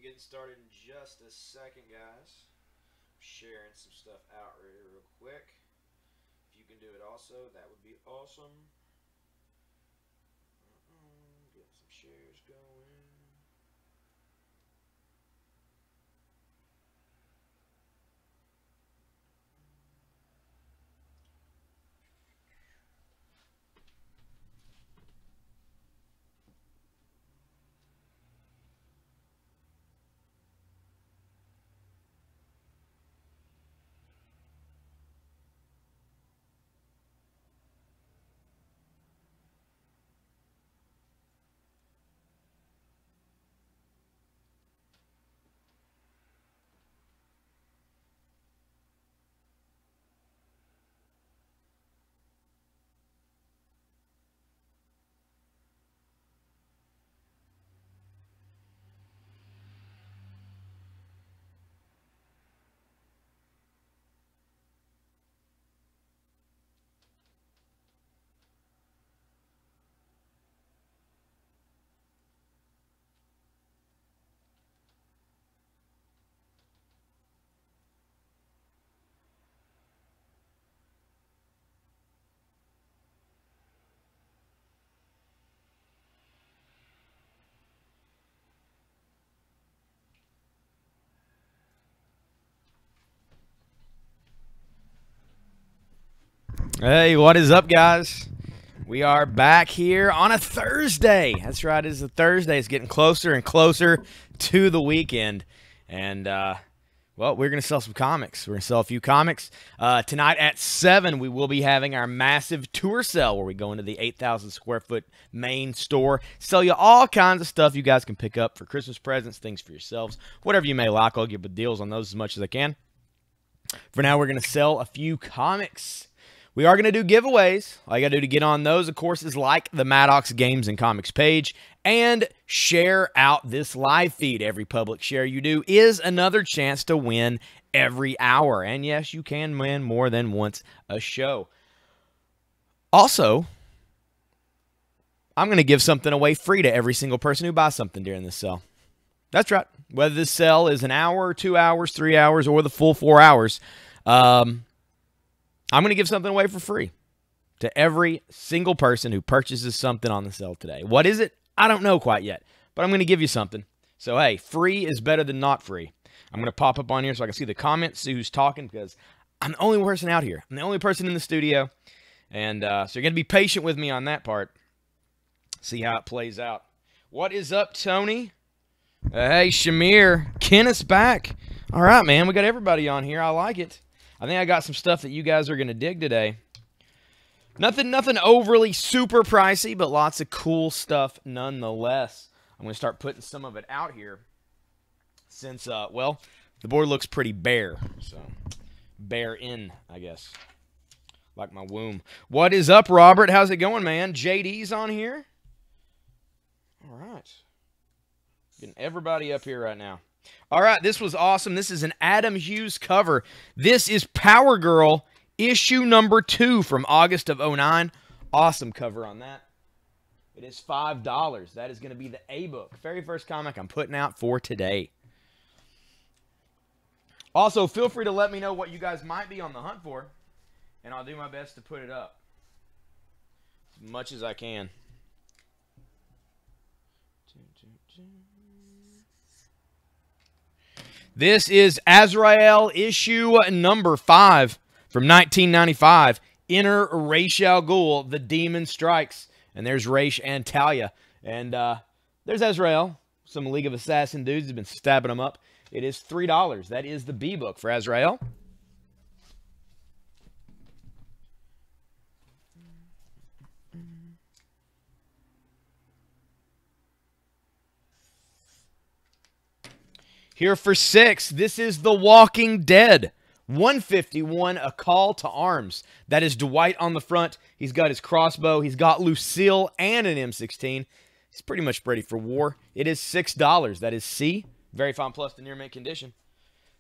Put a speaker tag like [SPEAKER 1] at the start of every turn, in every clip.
[SPEAKER 1] getting started in just a second, guys. I'm sharing some stuff out real quick. If you can do it also, that would be awesome. Get some shares going.
[SPEAKER 2] Hey, what is up, guys? We are back here on a Thursday. That's right, it is a Thursday. It's getting closer and closer to the weekend. And, well, we're going to sell some comics. We're going to sell a few comics. Tonight at 7, we will be having our massive tour sale where we go into the 8,000 square foot main store, sell you all kinds of stuff you guys can pick up for Christmas presents, things for yourselves, whatever you may like. I'll give you deals on those as much as I can. For now, we're going to sell a few comics. We are going to do giveaways. All you got to do to get on those, of course, is like the Maddox Games and Comics page and share out this live feed. Every public share you do is another chance to win every hour. And yes, you can win more than once a show. Also, I'm going to give something away free to every single person who buys something during this sale. That's right. Whether this sale is an hour, 2 hours, 3 hours, or the full 4 hours, I'm going to give something away for free to every single person who purchases something on the sale today. What is it? I don't know quite yet, but I'm going to give you something. So, hey, free is better than not free. I'm going to pop up on here so I can see the comments, see who's talking, because I'm the only person out here. I'm the only person in the studio, and so you're going to be patient with me on that part. See how it plays out. What is up, Tony? Hey, Shamir. Kenneth's back. All right, man. We got everybody on here. I like it. I think I got some stuff that you guys are going to dig today. Nothing overly super pricey, but lots of cool stuff nonetheless. I'm going to start putting some of it out here since, well, the board looks pretty bare. So, bare in, I guess. Like my womb. What is up, Robert? How's it going, man? JD's on here. All right. Getting everybody up here right now. All right, this was awesome. This is an Adam Hughes cover. This is Power Girl, issue number 2 from August of 09. Awesome cover on that. It is $5. That is going to be the A-book. Very first comic I'm putting out for today. Also, feel free to let me know what you guys might be on the hunt for, and I'll do my best to put it up as much as I can. This is Azrael issue number 5 from 1995. Enter Ra's al Ghul, the Demon Strikes. And there's Ra's and Talia. And there's Azrael. Some League of Assassin dudes have been stabbing them up. It is $3. That is the B-book for Azrael. Here for 6, this is The Walking Dead. 151, A Call to Arms. That is Dwight on the front. He's got his crossbow. He's got Lucille and an M16. He's pretty much ready for war. It is $6. That is C. Very fine plus to near mint condition.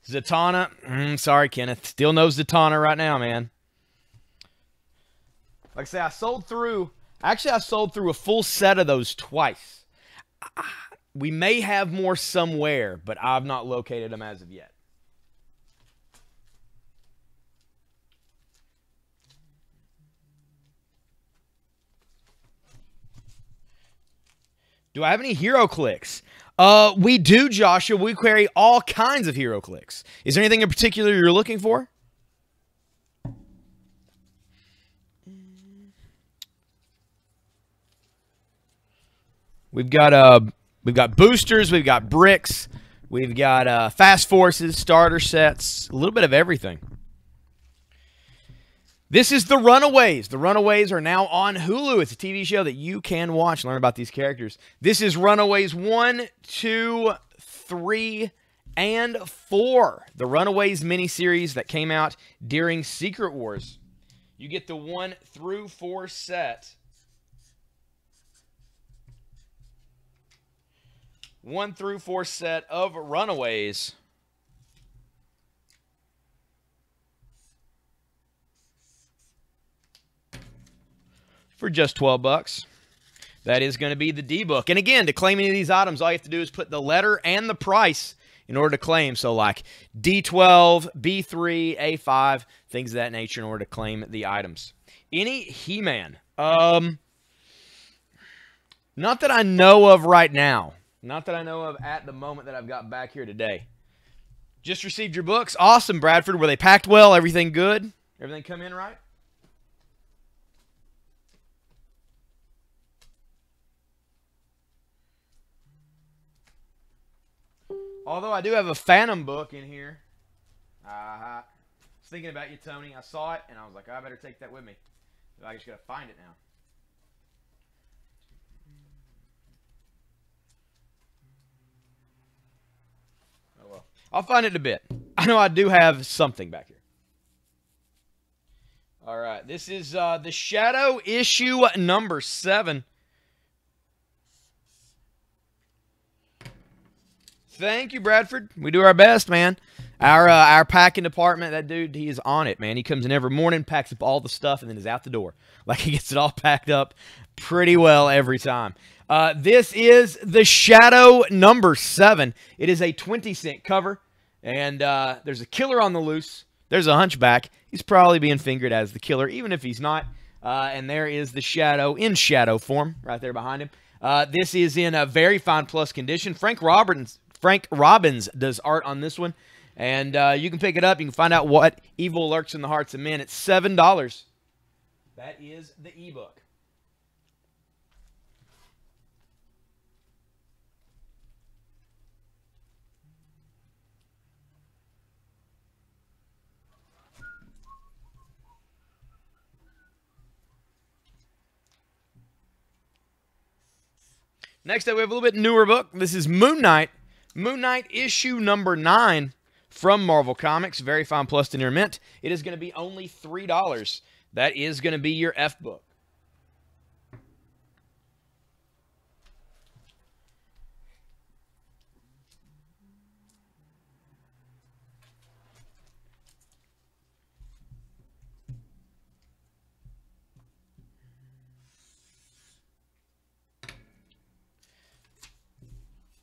[SPEAKER 2] Zatanna. Sorry, Kenneth. Still no Zatanna right now, man. Like I say, I sold through a full set of those twice. We may have more somewhere, but I've not located them as of yet. Do I have any hero clicks? We do, Joshua. We carry all kinds of hero clicks. Is there anything in particular you're looking for? We've got boosters, we've got bricks, we've got fast forces, starter sets, a little bit of everything. This is The Runaways. The Runaways are now on Hulu. It's a TV show that you can watch, learn about these characters. This is Runaways 1, 2, 3, and 4. The Runaways miniseries that came out during Secret Wars. You get the 1 through 4 set. 1 through 4 set of Runaways. For just $12. That is going to be the D-Book. And again, to claim any of these items, all you have to do is put the letter and the price in order to claim. So like D12, B3, A5, things of that nature in order to claim the items. Any He-Man? Not that I know of right now. Not that I know of at the moment that I've got back here today. Just received your books. Awesome, Bradford. Were they packed well? Everything good? Everything come in right? Although I do have a Phantom book in here. I was thinking about you, Tony. I saw it, and I was like, I better take that with me. I just got to find it now. Oh, well. I'll find it in a bit. I know I do have something back here. All right. This is the Shadow issue number 7. Thank you, Bradford. We do our best, man. Our packing department, that dude, he is on it, man. He comes in every morning, packs up all the stuff, and then is out the door. Like, he gets it all packed up pretty well every time. This is the Shadow number 7. It is a 20-cent cover, and there's a killer on the loose. There's a hunchback. He's probably being fingered as the killer, even if he's not. And there is the Shadow in shadow form right there behind him. This is in a very fine plus condition. Frank Robbins does art on this one. And you can pick it up. You can find out what evil lurks in the hearts of men. It's $7. That is the ebook. Next up, we have a little bit newer book. This is Moon Knight. Moon Knight issue number 9 from Marvel Comics. Very fine plus to near mint. It is going to be only $3. That is going to be your F book.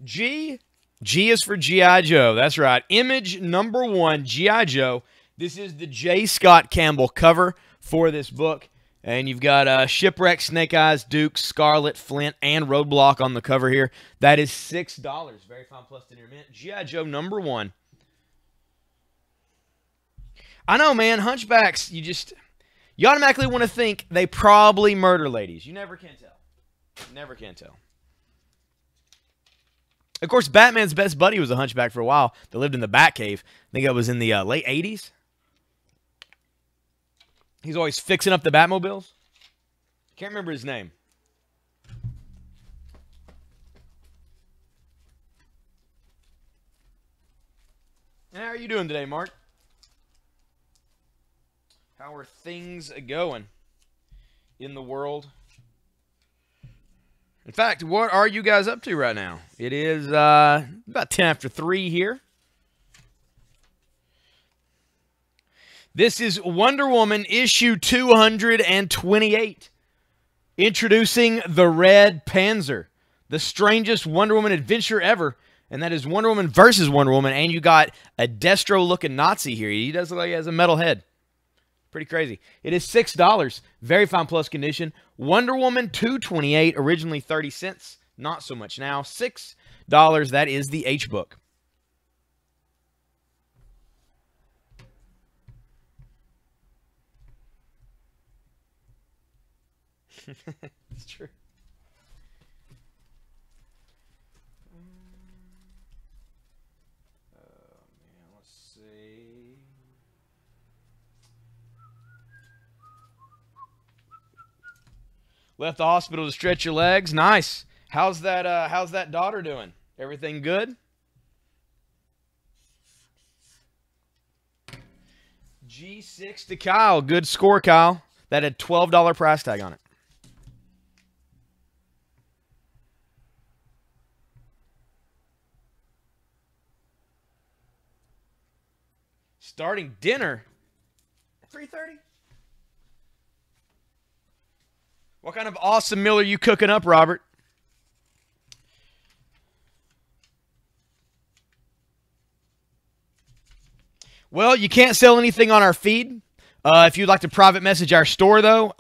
[SPEAKER 2] G is for G.I. Joe. That's right. Image number 1, G.I. Joe. This is the J. Scott Campbell cover for this book. And you've got Shipwreck, Snake Eyes, Duke, Scarlet, Flint, and Roadblock on the cover here. That is $6. Very fine plus to near mint. G.I. Joe number 1. I know, man. Hunchbacks, you automatically want to think they probably murder ladies. You never can tell. Never can tell. Of course, Batman's best buddy was a hunchback for a while. They lived in the Batcave. I think that was in the late 80s. He's always fixing up the Batmobiles. Can't remember his name. And how are you doing today, Mark? How are things going in the world? In fact, what are you guys up to right now? It is about 10 after 3 here. This is Wonder Woman issue 228. Introducing the Red Panzer. the strangest Wonder Woman adventure ever, and that is Wonder Woman versus Wonder Woman, and you got a Destro-looking Nazi here. He does look like he has a metal head. Pretty crazy. It is $6. Very fine plus condition. Wonder Woman $2.28, originally 30 cents. Not so much now. $6. That is the H book. It's true. Man, let's see. Left the hospital to stretch your legs. Nice. How's that daughter doing? Everything good? G6 to Kyle. Good score, Kyle. That had $12 price tag on it. Starting dinner at 3:30. What kind of awesome meal are you cooking up, Robert? Well, you can't sell anything on our feed. If you'd like to private message our store, though,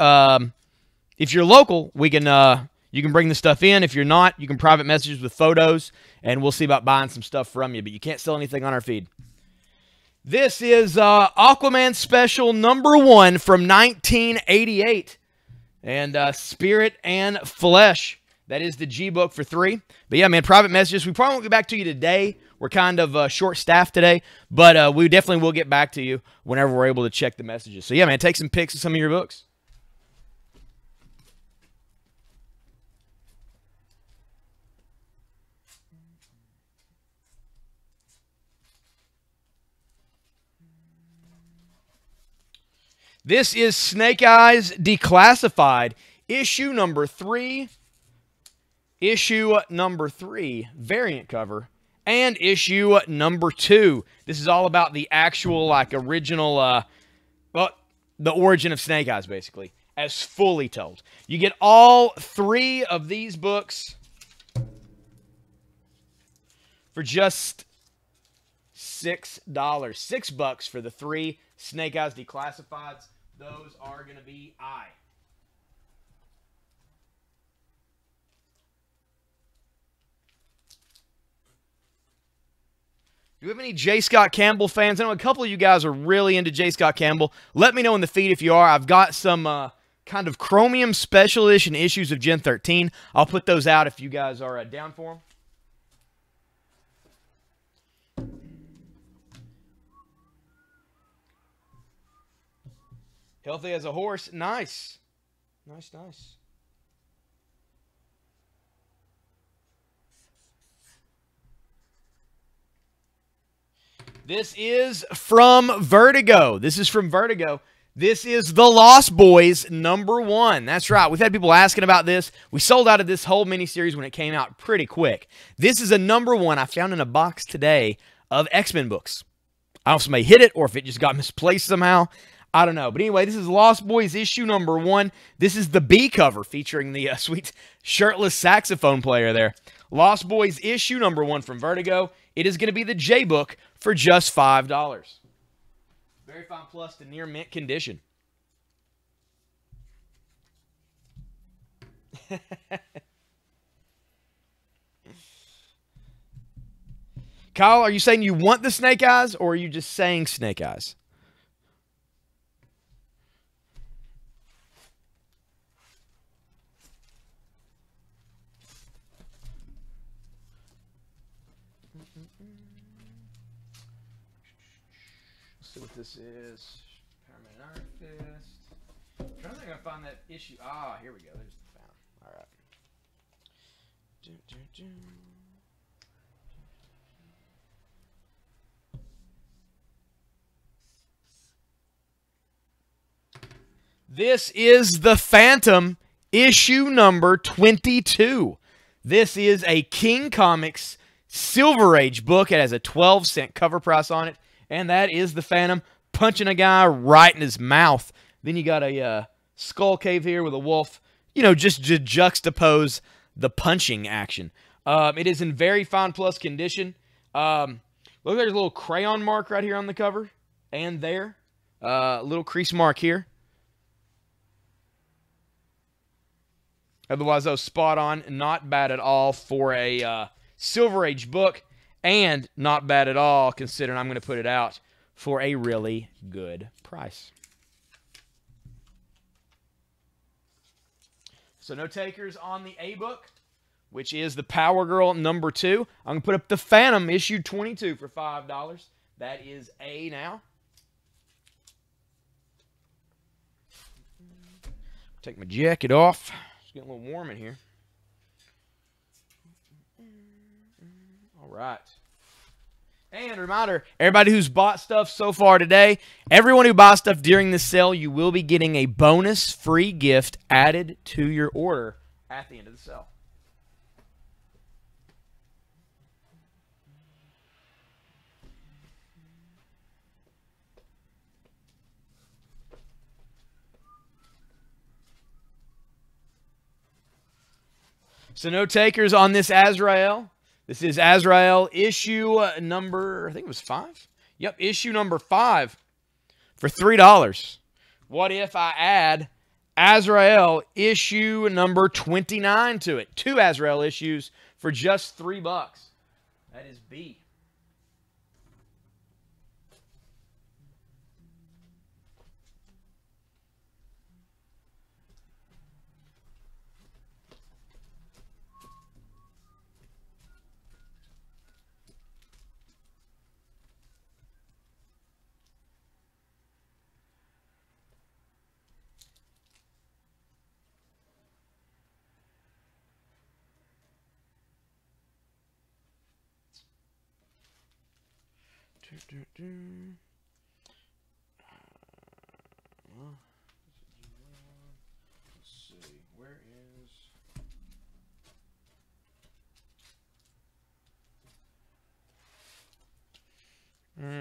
[SPEAKER 2] if you're local, we can you can bring the stuff in. If you're not, you can private message with photos, and we'll see about buying some stuff from you. But you can't sell anything on our feed. This is Aquaman Special #1 from 1988. And Spirit and Flesh. That is the G book for $3. But yeah, man, private messages. We probably won't get back to you today. We're kind of short-staffed today. But we definitely will get back to you whenever we're able to check the messages. So yeah, man, take some pics of some of your books. This is Snake Eyes Declassified, issue number 3. Issue number 3, variant cover, and issue number 2. This is all about the actual, like, original, well, the origin of Snake Eyes, basically, as fully told. You get all 3 of these books for just $6. $6 for the 3 Snake Eyes Declassifieds. Those are going to be I. Do we have any J. Scott Campbell fans? I know a couple of you guys are really into J. Scott Campbell. Let me know in the feed if you are. I've got some kind of Chromium Special Edition issues of Gen 13. I'll put those out if you guys are down for them. Healthy as a horse. Nice. Nice, nice. This is from Vertigo. This is from Vertigo. This is The Lost Boys #1. That's right. We've had people asking about this. We sold out of this whole miniseries when it came out pretty quick. This is a #1 I found in a box today of X-Men books. I don't know if somebody hit it or if it just got misplaced somehow. I don't know. But anyway, this is Lost Boys issue #1. This is the B cover featuring the sweet shirtless saxophone player there. Lost Boys issue #1 from Vertigo. It is going to be the J book for just $5. Very fine plus to near mint condition. Kyle, are you saying you want the Snake Eyes or are you just saying Snake Eyes? See what this is. Paramount Iron Fist. I'm trying to think if I find that issue. Ah, here we go. There's the found. All right. This is The Phantom, issue number 22. This is a King Comics Silver Age book. It has a 12-cent cover price on it. And that is the Phantom punching a guy right in his mouth. Then you got a skull cave here with a wolf. You know, just to juxtapose the punching action. It is in very fine plus condition. Look, there's a little crayon mark right here on the cover and there. Little crease mark here. Otherwise, though, spot on. Not bad at all for a Silver Age book. And not bad at all considering I'm going to put it out for a really good price. So no takers on the A book, which is the Power Girl number 2. I'm going to put up the Phantom issue 22 for $5. That is A now. Take my jacket off. It's getting a little warm in here. All right. And a reminder, everybody who's bought stuff so far today, everyone who buys stuff during this sale, you will be getting a bonus free gift added to your order at the end of the sale. So no takers on this Azrael. This is Azrael issue number, I think it was 5? Yep, issue number 5 for $3. What if I add Azrael issue number 29 to it? 2 Azrael issues for just $3. That is B. Let's see, where is...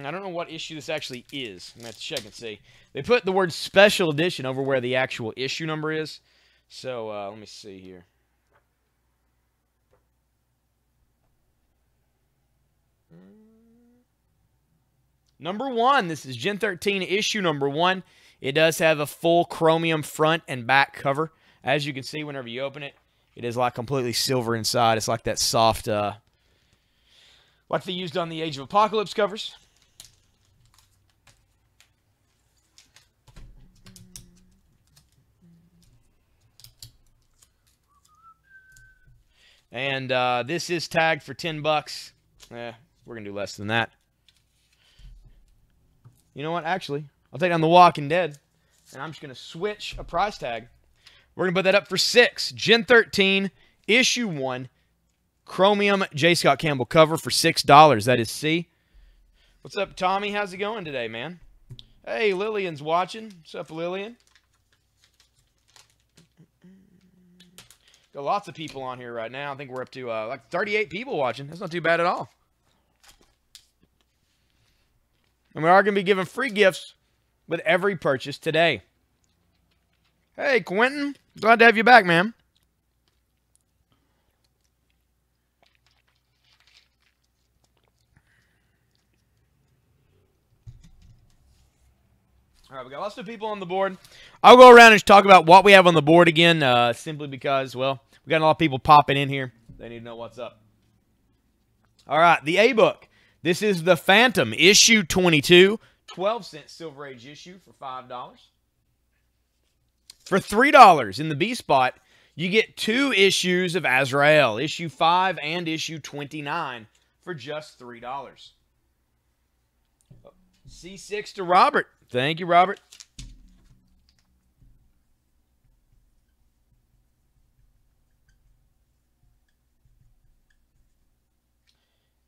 [SPEAKER 2] I don't know what issue this actually is. I'm going to have to check and see. They put the word special edition over where the actual issue number is. So, let me see here. Number 1. This is Gen 13 issue number 1. It does have a full chromium front and back cover. As you can see, whenever you open it, it is like completely silver inside. It's like that soft, like they used on the Age of Apocalypse covers. And this is tagged for $10. We're going to do less than that. You know what? Actually, I'll take down The Walking Dead, and I'm just going to switch a price tag. We're going to put that up for $6. Gen 13, issue 1, chromium J. Scott Campbell cover for $6. That is C. What's up, Tommy? How's it going today, man? Hey, Lillian's watching. What's up, Lillian? Got lots of people on here right now. I think we're up to like 38 people watching. That's not too bad at all. And we are going to be giving free gifts with every purchase today. Hey, Quentin. Glad to have you back, man. All right, we got lots of people on the board. I'll go around and talk about what we have on the board again, simply because, well, we got a lot of people popping in here. They need to know what's up. All right, the A book. This is the Phantom, issue 22, 12-cent Silver Age issue for $5. For $3 in the B spot, you get 2 issues of Azrael, issue 5 and issue 29 for just $3. C6 to Robert. Thank you, Robert.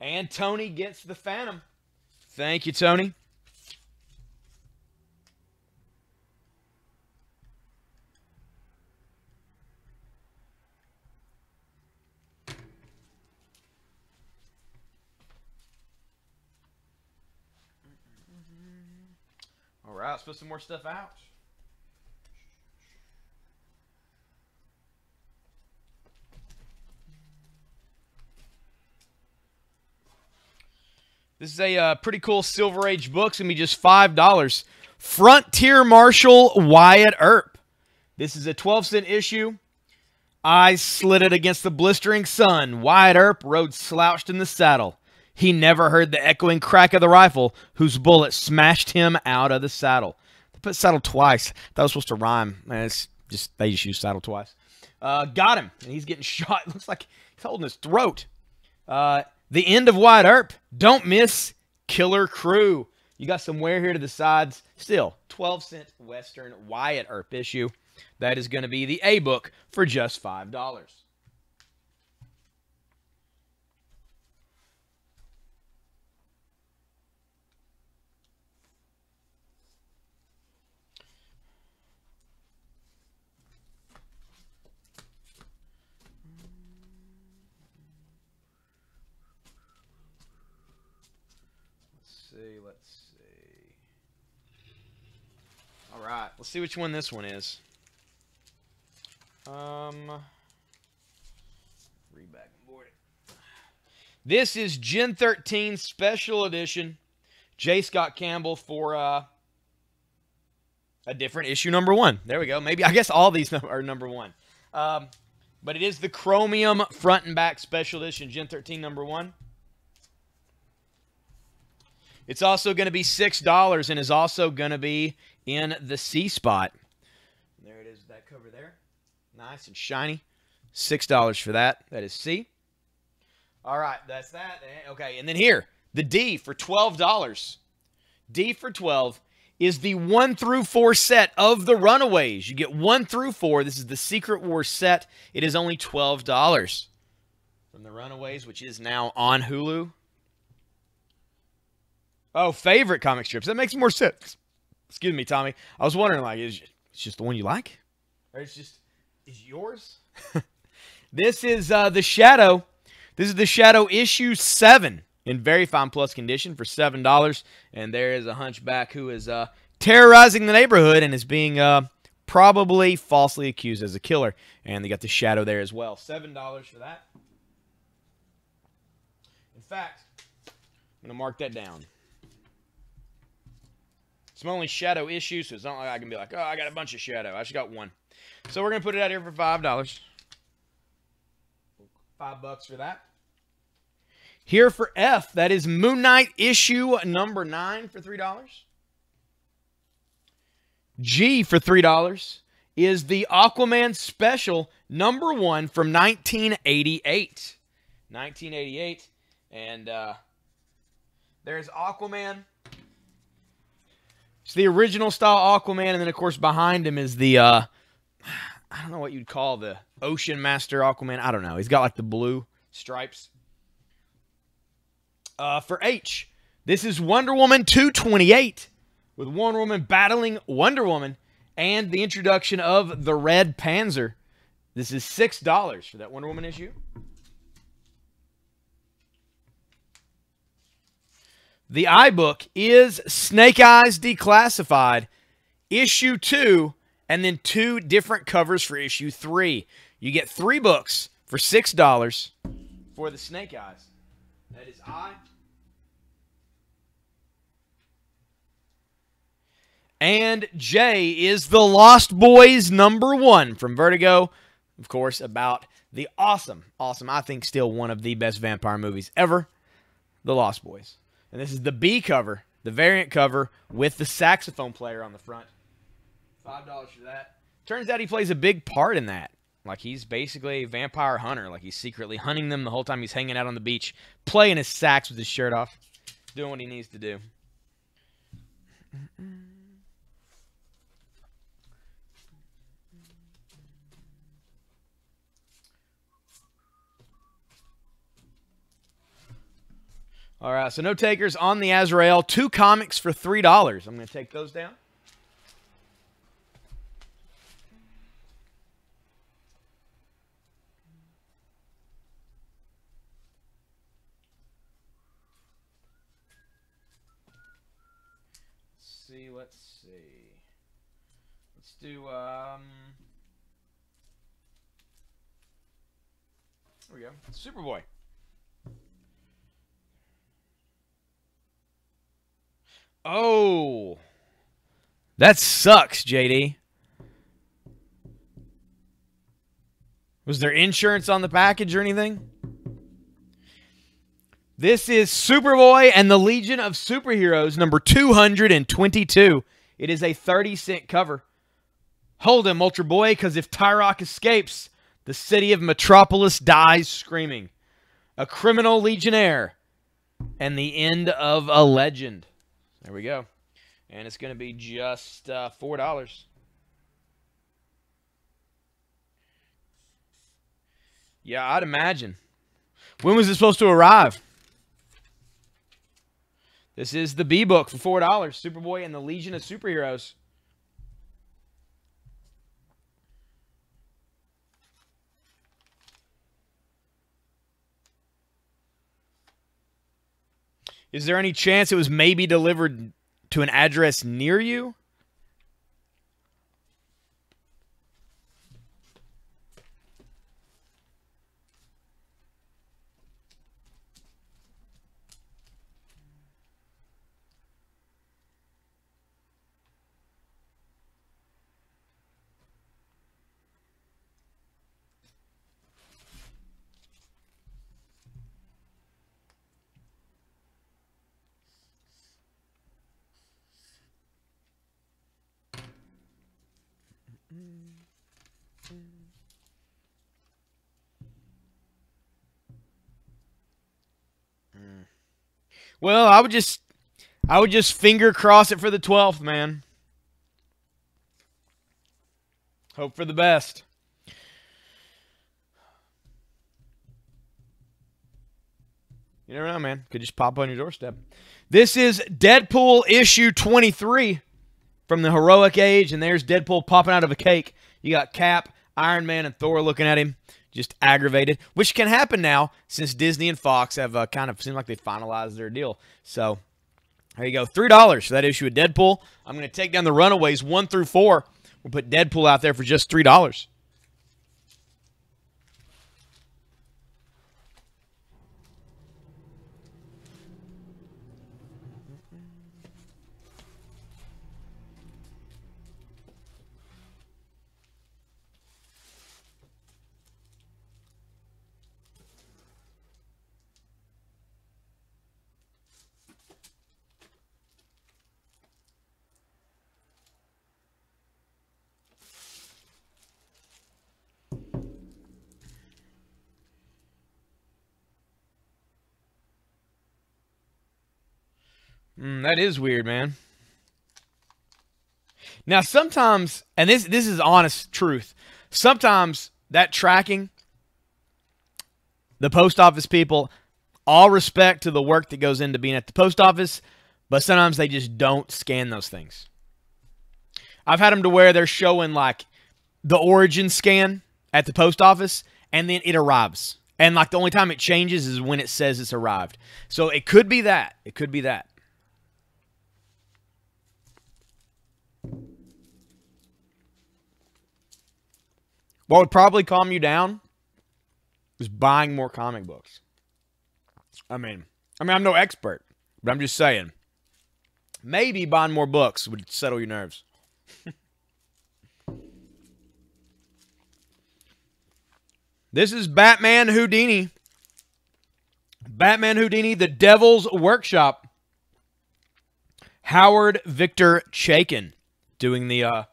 [SPEAKER 2] And Tony gets the Phantom. Thank you, Tony. All right, let's put some more stuff out. This is a pretty cool Silver Age book. It's going to be just $5. Frontier Marshal Wyatt Earp. This is a 12-cent issue. Eyes slitted against the blistering sun, Wyatt Earp rode slouched in the saddle. He never heard the echoing crack of the rifle, whose bullet smashed him out of the saddle. They put saddle twice. That was supposed to rhyme. Man, they just used saddle twice. Got him, and he's getting shot. It looks like he's holding his throat. The end of Wyatt Earp. Don't miss Killer Crew. You got some wear here to the sides. Still, 12-cent Western Wyatt Earp issue. That is going to be the A book for just $5. Let's see. All right, let's see which one this one is. Read back and board it. This is Gen 13 Special Edition. J. Scott Campbell for a different issue number 1. There we go. Maybe, I guess all these are number 1. But it is the Chromium Front and Back Special Edition Gen 13 number 1. It's also going to be $6 and is also going to be in the C spot. There it is, that cover there. Nice and shiny. $6 for that. That is C. All right, that's that. Okay, and then here, the D for $12. D for $12 is the 1 through 4 set of the Runaways. You get 1 through 4. This is the Secret Wars set. It is only $12 from the Runaways, which is now on Hulu. Oh, favorite comic strips. That makes more sense. Excuse me, Tommy. I was wondering, like, it's just the one you like? Or is yours? This is the Shadow. This is the Shadow issue 7 in very fine plus condition for $7. And there is a hunchback who is terrorizing the neighborhood and is being probably falsely accused as a killer. And they got the Shadow there as well. $7 for that. In fact, I'm going to mark that down. It's my only Shadow issue, so it's not like I can be like, oh, I got a bunch of Shadow. I just got one. So we're going to put it out here for $5. $5 for that. Here for F, that is Moon Knight issue number 9 for $3. G for $3 is the Aquaman special number 1 from 1988. 1988. And there's Aquaman. It's the original style Aquaman, and then, of course, behind him is the, I don't know what you'd call the Ocean Master Aquaman. I don't know. He's got, like, the blue stripes. For H, this is Wonder Woman 228, with Wonder Woman battling Wonder Woman, and the introduction of the Red Panzer. This is $6 for that Wonder Woman issue. The iBook is Snake Eyes Declassified, issue 2, and then 2 different covers for issue 3. You get 3 books for $6 for the Snake Eyes. That is I. And J is The Lost Boys number 1 from Vertigo. Of course, about the awesome, I think still one of the best vampire movies ever, The Lost Boys. And this is the B cover, the variant cover with the saxophone player on the front. $5 for that. Turns out he plays a big part in that. Like, he's basically a vampire hunter. Like, he's secretly hunting them the whole time he's hanging out on the beach, playing his sax with his shirt off, doing what he needs to do. All right, so no takers on the Azrael. 2 comics for $3. I'm going to take those down. Let's see. Let's do, there we go. Superboy. Oh. That sucks, JD. Was there insurance on the package or anything? This is Superboy and the Legion of Superheroes, number 222. It is a 30-cent cover. Hold him, Ultra Boy, because if Tyrock escapes, the city of Metropolis dies screaming. A criminal legionnaire and the end of a legend. There we go. And it's going to be just $4. Yeah, I'd imagine. When was it supposed to arrive? This is the B-Book for $4. Superboy and the Legion of Superheroes. Is there any chance it was maybe delivered to an address near you? Well, I would just finger cross it for the 12th, man. Hope for the best. You never know, man. Could just pop on your doorstep. This is Deadpool issue 23 from the Heroic Age, and there's Deadpool popping out of a cake. You got Cap, Iron Man, and Thor looking at him, just aggravated, which can happen now since Disney and Fox have kind of seemed like they finalized their deal. So there you go, $3 for that issue of Deadpool. I'm going to take down the Runaways 1 through 4. We'll put Deadpool out there for just $3. That is weird, man. Now, sometimes, and this is honest truth, sometimes that tracking, the post office people, all respect to the work that goes into being at the post office, but sometimes they just don't scan those things. I've had them to where they're showing, like, the origin scan at the post office, and then it arrives. And, like, the only time it changes is when it says it's arrived. So it could be that. It could be that. What would probably calm you down is buying more comic books. I mean, I'm no expert, but I'm just saying. Maybe buying more books would settle your nerves. This is Batman Houdini. Batman Houdini, The Devil's Workshop. Howard Victor Chaykin doing the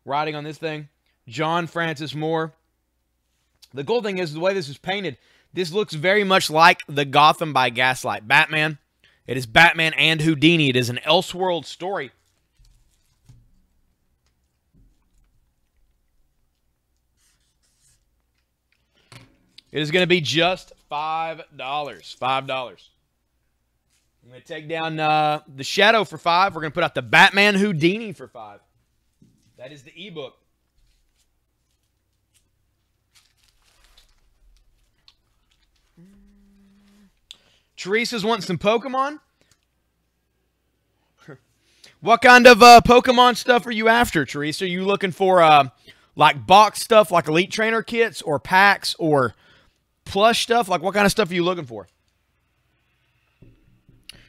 [SPEAKER 2] writing on this thing. John Francis Moore. The cool thing is the way this is painted, this looks very much like the Gotham by Gaslight Batman. It is Batman and Houdini. It is an Elseworld story. It is going to be just $5. $5. I'm going to take down the Shadow for $5. We're going to put out the Batman Houdini for $5. That is the ebook. Teresa's wanting some Pokemon. What kind of Pokemon stuff are you after, Teresa? Are you looking for like box stuff, like Elite Trainer kits, or packs, or plush stuff? Like, what kind of stuff are you looking for?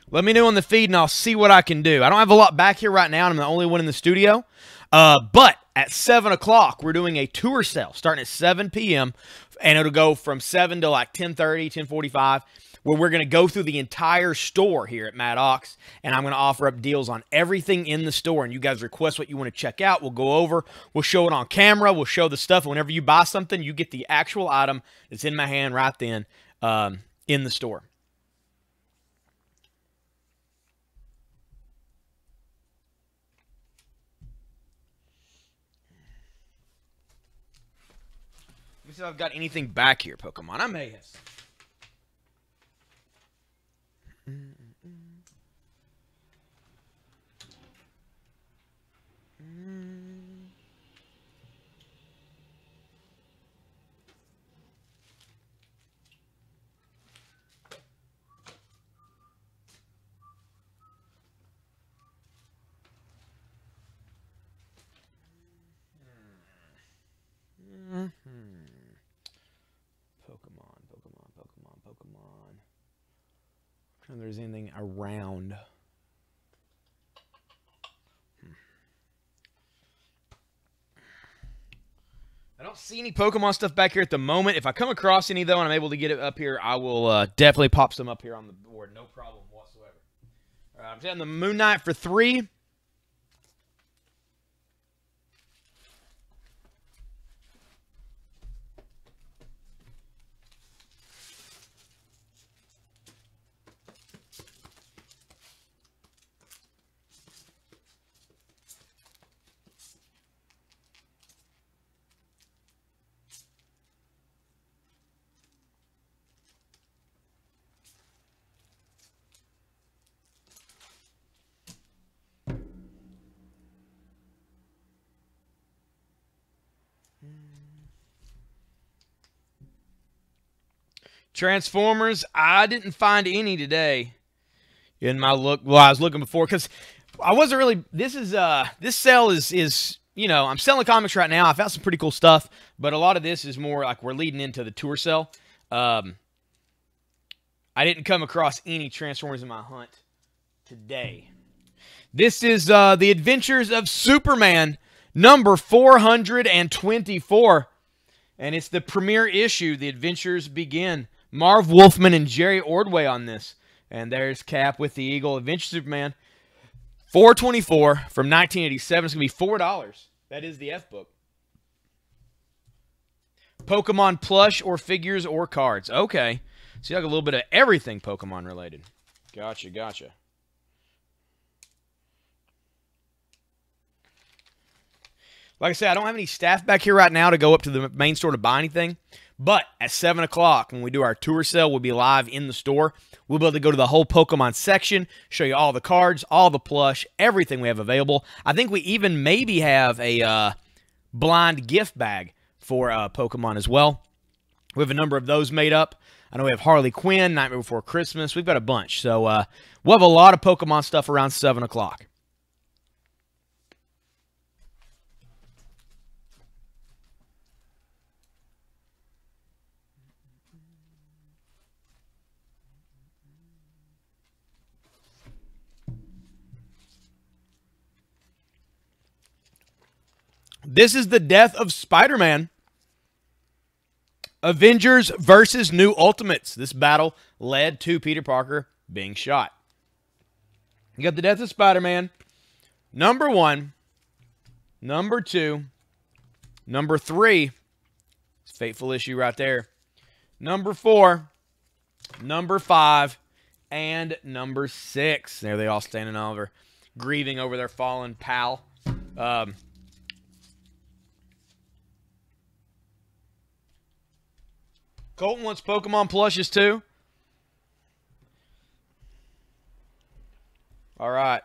[SPEAKER 2] Let me know on the feed, and I'll see what I can do. I don't have a lot back here right now, and I'm the only one in the studio. But at 7 o'clock, we're doing a tour sale starting at 7 p.m., and it'll go from 7 to like 10:30, 10:45, where we're going to go through the entire store here at Maddox, and I'm going to offer up deals on everything in the store, and you guys request what you want to check out. We'll go over. We'll show it on camera. We'll show the stuff. Whenever you buy something, you get the actual item that's in my hand right then in the store. Let me see if I've got anything back here, Pokemon. I may have. Pokemon. If there's anything around. I don't see any Pokemon stuff back here at the moment. If I come across any, though, and I'm able to get it up here, I will definitely pop some up here on the board. No problem whatsoever. All right, I'm setting the Moon Knight for 3. Transformers, I didn't find any today in my look. Well, I was looking before because I wasn't really. This sale is you know, I'm selling comics right now. I found some pretty cool stuff, but a lot of this is more like we're leading into the tour sale. I didn't come across any Transformers in my hunt today. This is the Adventures of Superman, number 424, and it's the premiere issue. The adventures begin. Marv Wolfman and Jerry Ordway on this. And there's Cap with the Eagle. Adventure Superman. $4.24 from 1987. It's going to be $4. That is the F book. Pokemon plush or figures or cards. Okay. So you like a little bit of everything Pokemon related. Gotcha, gotcha. Like I said, I don't have any staff back here right now to go up to the main store to buy anything. But at 7 o'clock, when we do our tour sale, we'll be live in the store. We'll be able to go to the whole Pokemon section, show you all the cards, all the plush, everything we have available. I think we even maybe have a blind gift bag for Pokemon as well. We have a number of those made up. I know we have Harley Quinn, Nightmare Before Christmas. We've got a bunch. So we'll have a lot of Pokemon stuff around 7 o'clock. This is the death of Spider-Man. Avengers versus New Ultimates. This battle led to Peter Parker being shot. You got the death of Spider-Man. Number 1. Number 2. Number 3. It's a fateful issue right there. Number 4. Number 5. And number 6. There they all standing over, grieving over their fallen pal. Colton wants Pokemon plushes too. All right.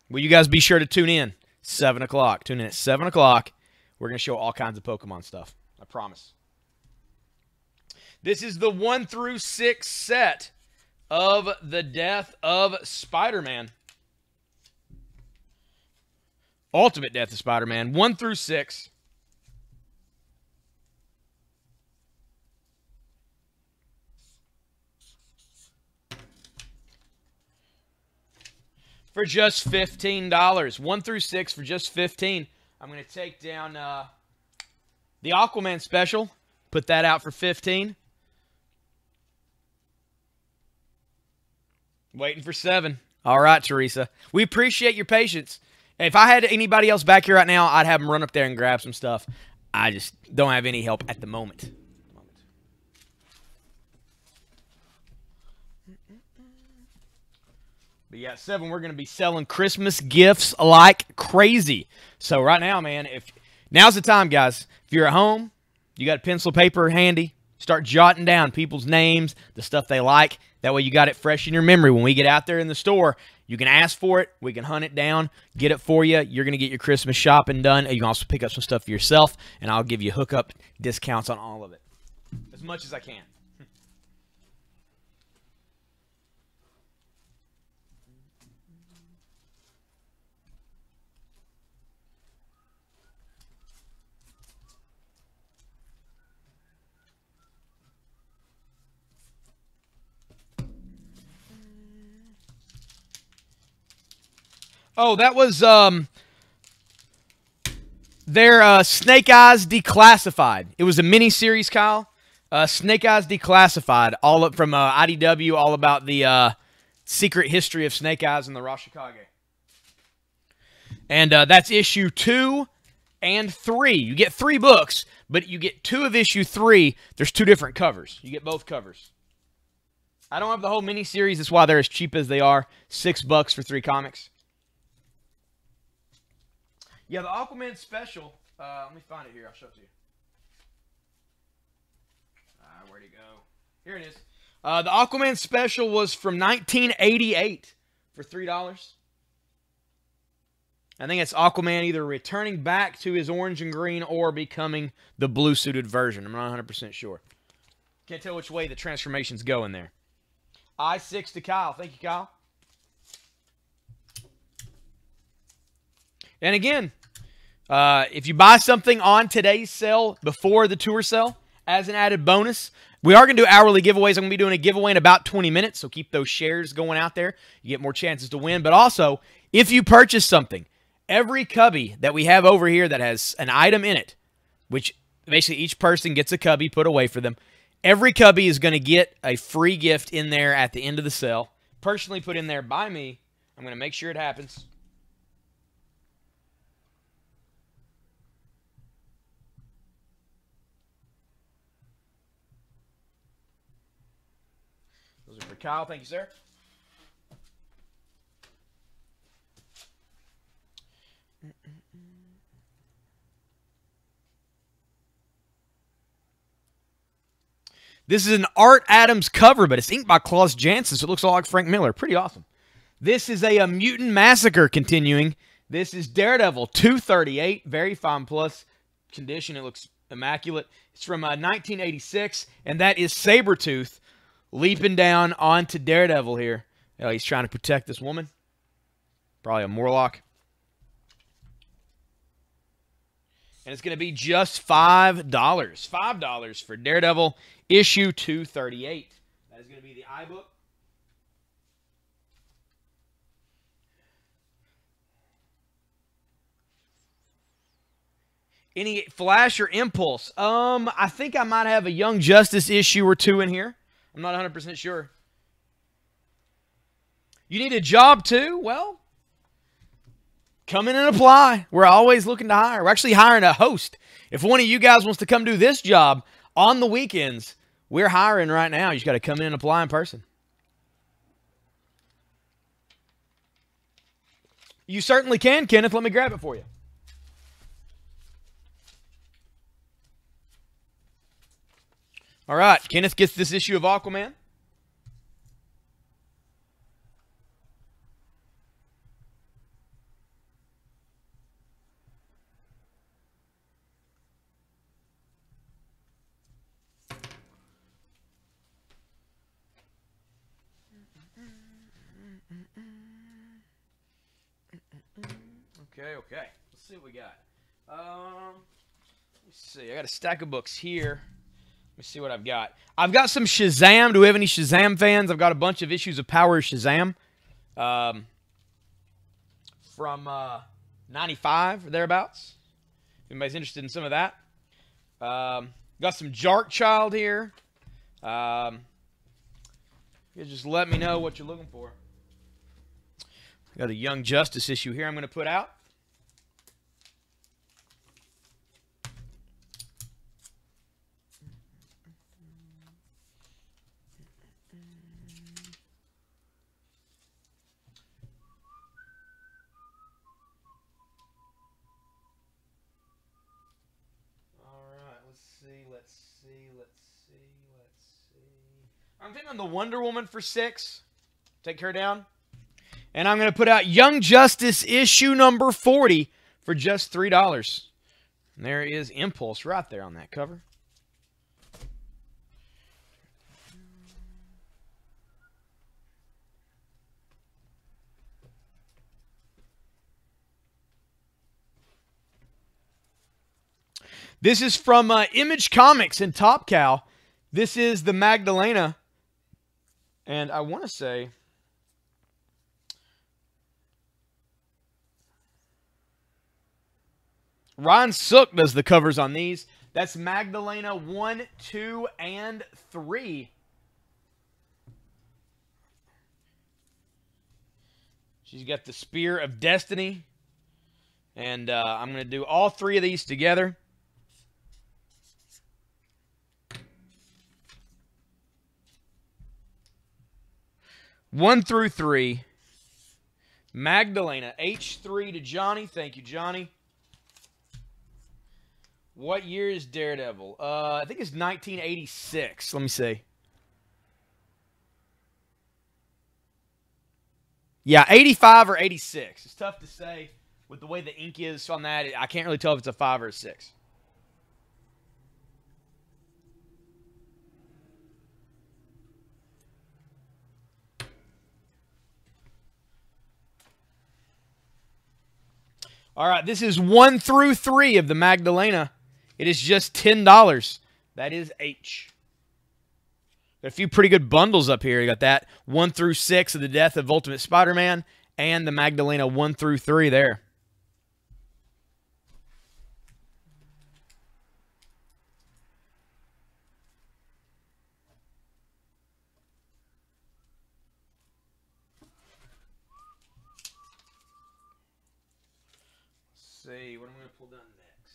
[SPEAKER 2] Will you guys be sure to tune in? 7 o'clock. Tune in at 7 o'clock. We're going to show all kinds of Pokemon stuff. I promise. This is the 1 through 6 set of the death of Spider-Man. Ultimate death of Spider-Man. 1 through 6. for just $15. 1 through 6 for just $15. I'm going to take down the Aquaman special. Put that out for $15. Waiting for 7. All right, Teresa. We appreciate your patience. If I had anybody else back here right now, I'd have them run up there and grab some stuff. I just don't have any help at the moment. But yeah, 7, we're going to be selling Christmas gifts like crazy. So right now, man, now's the time, guys. If you're at home, you got pencil, paper handy, start jotting down people's names, the stuff they like. That way you got it fresh in your memory. When we get out there in the store, you can ask for it. We can hunt it down, get it for you. You're going to get your Christmas shopping done. You can also pick up some stuff for yourself, and I'll give you hookup discounts on all of it. As much as I can. Oh, that was their Snake Eyes Declassified. It was a mini-series, Kyle. Snake Eyes Declassified, all up from IDW, all about the secret history of Snake Eyes and the Rashikage. And that's issue 2 and 3. You get 3 books, but you get 2 of issue 3. There's 2 different covers. You get both covers. I don't have the whole mini-series. That's why they're as cheap as they are. $6 for 3 comics. Yeah, the Aquaman special. Let me find it here. I'll show it to you. Where'd it go? Here it is. The Aquaman special was from 1988 for $3. I think it's Aquaman either returning back to his orange and green or becoming the blue-suited version. I'm not 100% sure. Can't tell which way the transformation's going there. I6 to Kyle. Thank you, Kyle. And again, if you buy something on today's sale before the tour sale, as an added bonus, we are going to do hourly giveaways. I'm going to be doing a giveaway in about 20 minutes, so keep those shares going out there. You get more chances to win. But also, if you purchase something, every cubby that we have over here that has an item in it, which basically each person gets a cubby put away for them, every cubby is going to get a free gift in there at the end of the sale, personally put in there by me. I'm going to make sure it happens. Those are for Kyle. Thank you, sir. This is an Art Adams cover, but it's inked by Klaus Janson, so it looks all like Frank Miller. Pretty awesome. This is a Mutant Massacre continuing. This is Daredevil 238. Very fine plus condition. It looks immaculate. It's from 1986, and that is Sabretooth leaping down onto Daredevil here. He's trying to protect this woman. Probably a Morlock. And it's going to be just $5. $5 for Daredevil issue 238. That is going to be the iBook. Any Flash or Impulse? I think I might have a Young Justice issue or 2 in here. I'm not 100% sure. You need a job too? Well, come in and apply. We're always looking to hire. We're actually hiring a host. If one of you guys wants to come do this job on the weekends, we're hiring right now. You just got to come in and apply in person. You certainly can, Kenneth. Let me grab it for you. All right, Kenneth gets this issue of Aquaman. Okay. Let's see what we got. Let's see. I got a stack of books here. Let me see what I've got. I've got some Shazam. Do we have any Shazam fans? I've got a bunch of issues of Power of Shazam. from 95 or thereabouts. If anybody's interested in some of that. Got some Jark Child here. You just let me know what you're looking for. Got a Young Justice issue here I'm going to put out. I'm taking on the Wonder Woman for 6. Take her down. And I'm going to put out Young Justice issue number 40 for just $3. And there is Impulse right there on that cover. This is from Image Comics and Top Cow. This is the Magdalena. And I want to say Ryan Sook does the covers on these. That's Magdalena 1, 2, and 3. She's got the Spear of Destiny. And I'm going to do all 3 of these together. One through 3. Magdalena. H3 to Johnny. Thank you, Johnny. What year is Daredevil? I think it's 1986. Let me see. Yeah, 85 or 86. It's tough to say with the way the ink is on that. I can't really tell if it's a 5 or a 6. All right, this is 1 through 3 of the Magdalena. It is just $10. That is H. Got a few pretty good bundles up here. You got that 1 through 6 of the Death of Ultimate Spider-Man and the Magdalena 1 through 3 there. See what I'm going to pull down next.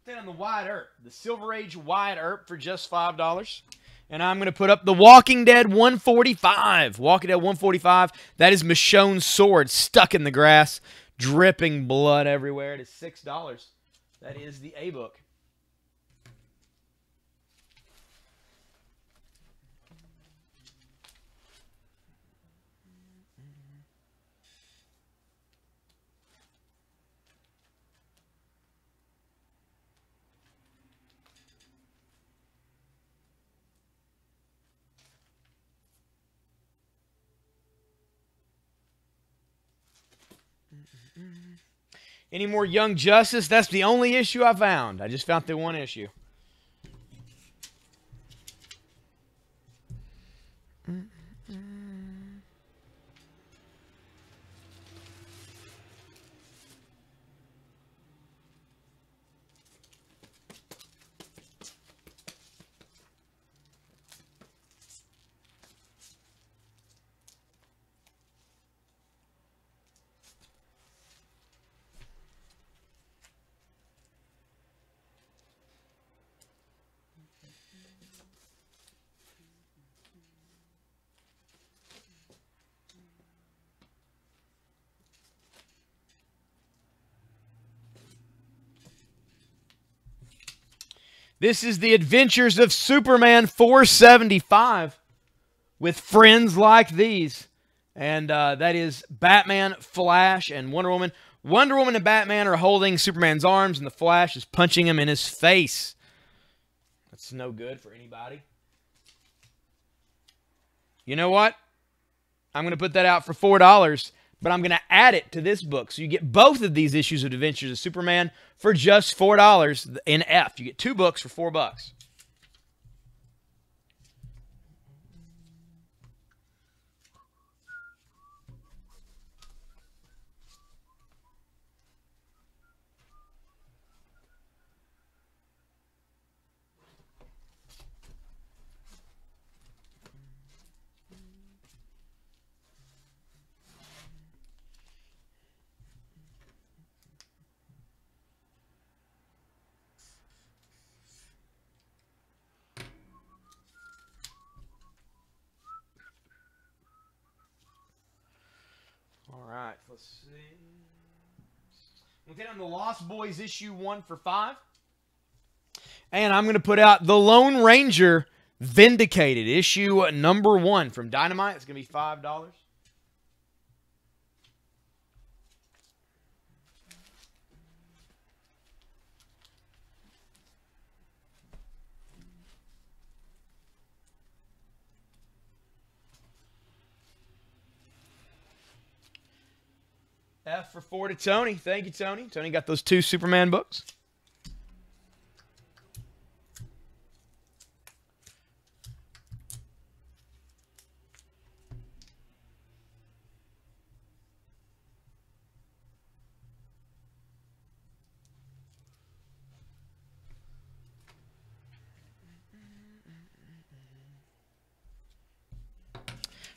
[SPEAKER 2] Then on the Wyatt Earp, the Silver Age Wyatt Earp for just $5. And I'm going to put up the Walking Dead 145. Walking Dead 145. That is Michonne's sword stuck in the grass, dripping blood everywhere. It is $6. That is the A-book. Any more Young Justice? That's the only issue I found. I just found the one issue. This is the Adventures of Superman 475 with friends like these. And that is Batman, Flash, and Wonder Woman. Wonder Woman and Batman are holding Superman's arms, and the Flash is punching him in his face. That's no good for anybody. You know what? I'm going to put that out for $4. But I'm going to add it to this book. So you get both of these issues of Adventures of Superman for just $4 in F. You get 2 books for $4. Let's see. We'll take on the Lost Boys issue 1 for $5. And I'm going to put out the Lone Ranger Vindicated issue number 1 from Dynamite. It's going to be $5. F for 4 to Tony. Thank you, Tony. Tony got those 2 Superman books.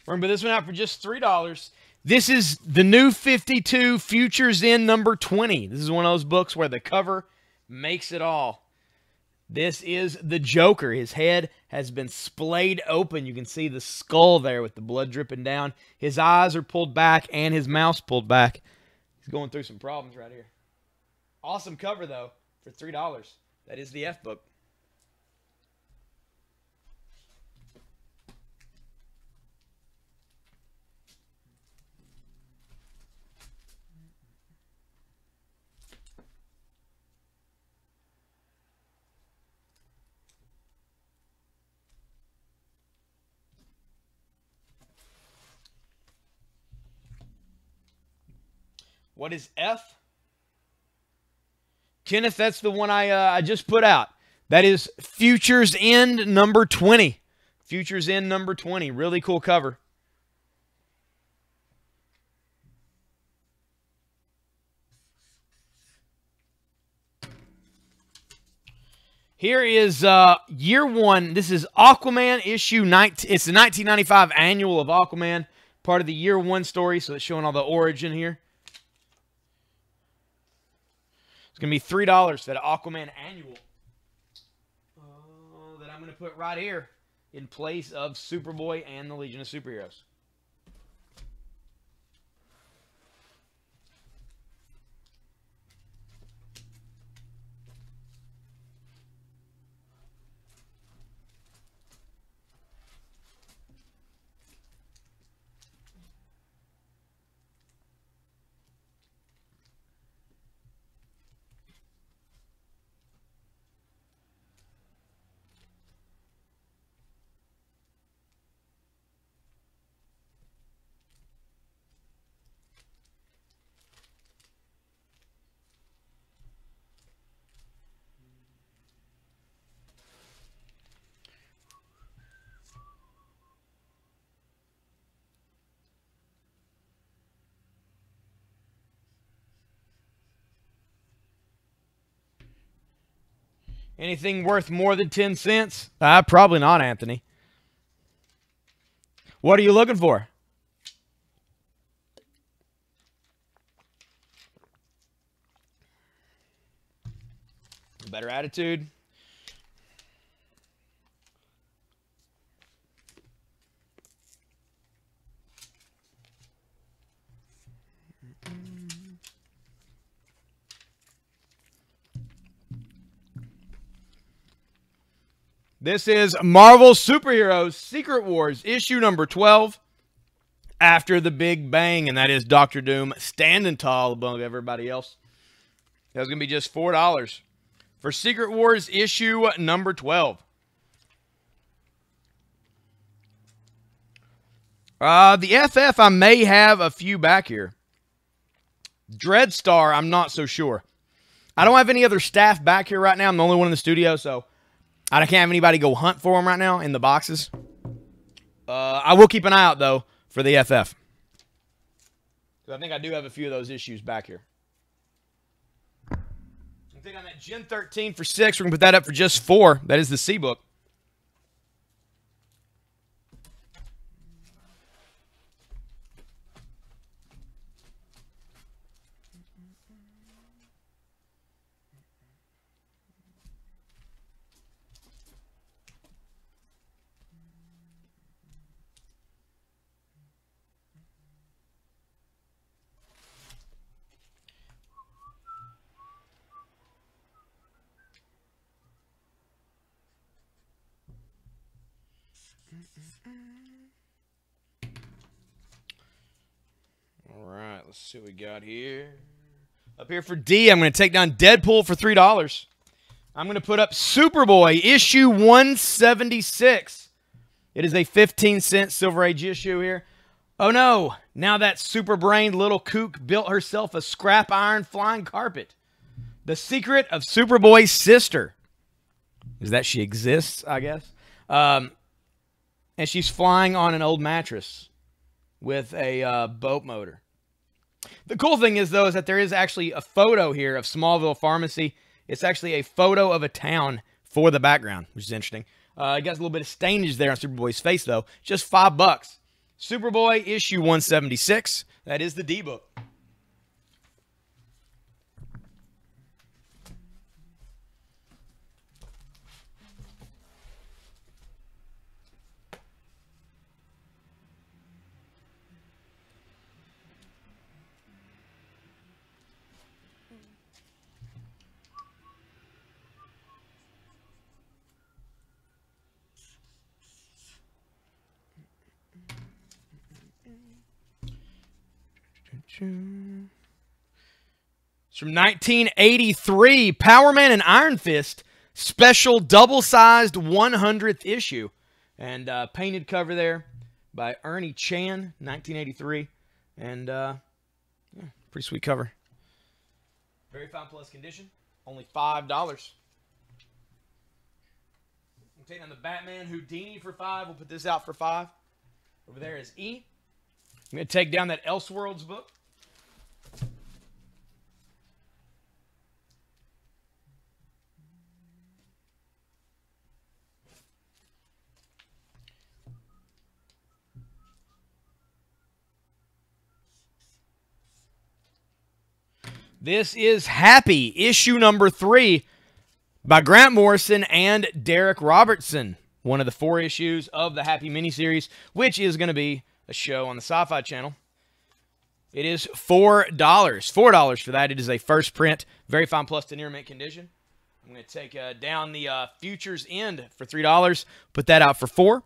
[SPEAKER 2] We're going to put this one out for just $3. This is the new 52 Futures in number 20. This is one of those books where the cover makes it all. This is the Joker. His head has been splayed open. You can see the skull there with the blood dripping down. His eyes are pulled back and his mouth's pulled back. He's going through some problems right here. Awesome cover, though, for $3. That is the F book. What is F? Kenneth, that's the one I just put out. That is Futures End number 20. Futures End number 20. Really cool cover. Here is year 1. This is Aquaman issue 19. It's the 1995 annual of Aquaman. Part of the year 1 story, so it's showing all the origin here. It's going to be $3 for the Aquaman annual that I'm going to put right here in place of Superboy and the Legion of Superheroes. Anything worth more than 10 cents? Probably not, Anthony. What are you looking for? Better attitude. This is Marvel Superheroes Secret Wars, issue number 12, After the Big Bang, and that is Dr. Doom standing tall above everybody else. That's going to be just $4 for Secret Wars, issue number 12. The FF, I may have a few back here. Dreadstar, I'm not so sure. I don't have any other staff back here right now. I'm the only one in the studio, so I can't have anybody go hunt for them right now in the boxes. I will keep an eye out, though, for the FF. I think I do have a few of those issues back here. I think I'm at Gen 13 for $6. We're going to put that up for just $4. That is the C book. All right, let's see what we got here. Up here for D, I'm going to take down Deadpool for $3. I'm going to put up Superboy, issue 176. It is a 15-cent Silver Age issue here. Oh no, now that super-brained little kook built herself a scrap iron flying carpet. The secret of Superboy's sister is that she exists, I guess. And she's flying on an old mattress with a boat motor. The cool thing is, though, is that there is actually a photo here of Smallville Pharmacy. It's actually a photo of a town for the background, which is interesting. It got a little bit of stainage there on Superboy's face, though. Just $5. Superboy, issue 176. That is the D book. It's from 1983, Power Man and Iron Fist, special double-sized 100th issue. And painted cover there by Ernie Chan, 1983. And yeah, pretty sweet cover. Very fine plus condition, only $5. We'll take down the Batman Houdini for $5. We'll put this out for $5. Over there is E. I'm going to take down that Elseworlds book. This is Happy, issue number 3 by Grant Morrison and Derek Robertson. One of the 4 issues of the Happy miniseries, which is going to be a show on the Sci-Fi Channel. It is $4. $4 for that. It is a first print, very fine plus to near mint condition. I'm going to take down the Futures End for $3. Put that out for $4.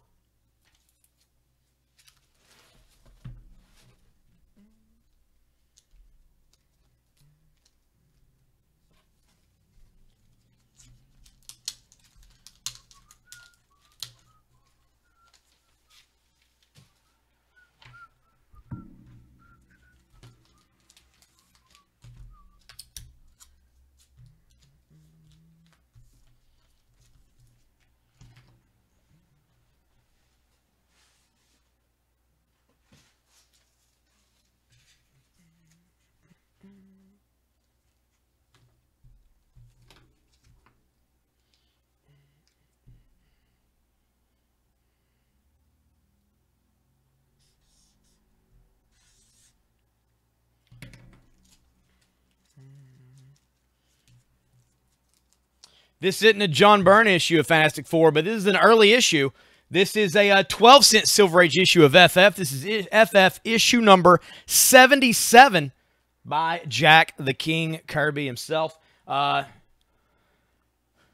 [SPEAKER 2] This isn't a John Byrne issue of Fantastic Four, but this is an early issue. This is a 12-cent Silver Age issue of FF. This is FF issue number 77 by Jack the King Kirby himself.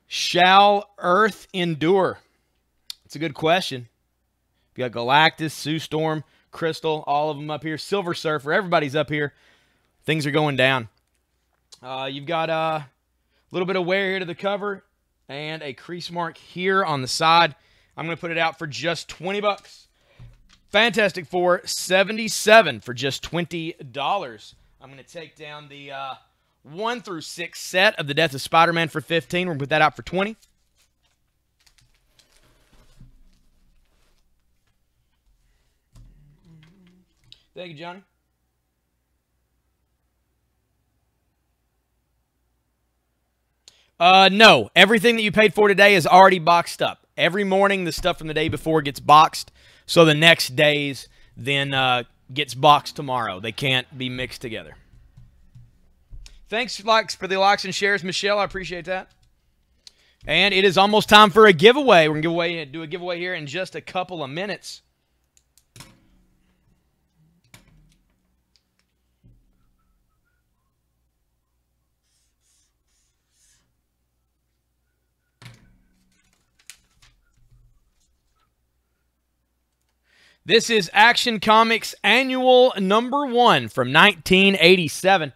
[SPEAKER 2] Shall Earth endure? It's a good question. You got Galactus, Sue Storm, Crystal, all of them up here. Silver Surfer, everybody's up here. Things are going down. You've got a little bit of wear here to the cover and a crease mark here on the side. I'm going to put it out for just $20. Fantastic Four 77 for just $20. I'm going to take down the 1 through 6 set of the Death of Spider-Man for $15. We're going to put that out for $20. Thank you, Johnny. No. Everything that you paid for today is already boxed up. Every morning, the stuff from the day before gets boxed, so the next day's then gets boxed tomorrow. They can't be mixed together. Thanks for the likes and shares, Michelle. I appreciate that. And it is almost time for a giveaway. We're going to do a giveaway here in just a couple of minutes. This is Action Comics Annual number 1 from 1987.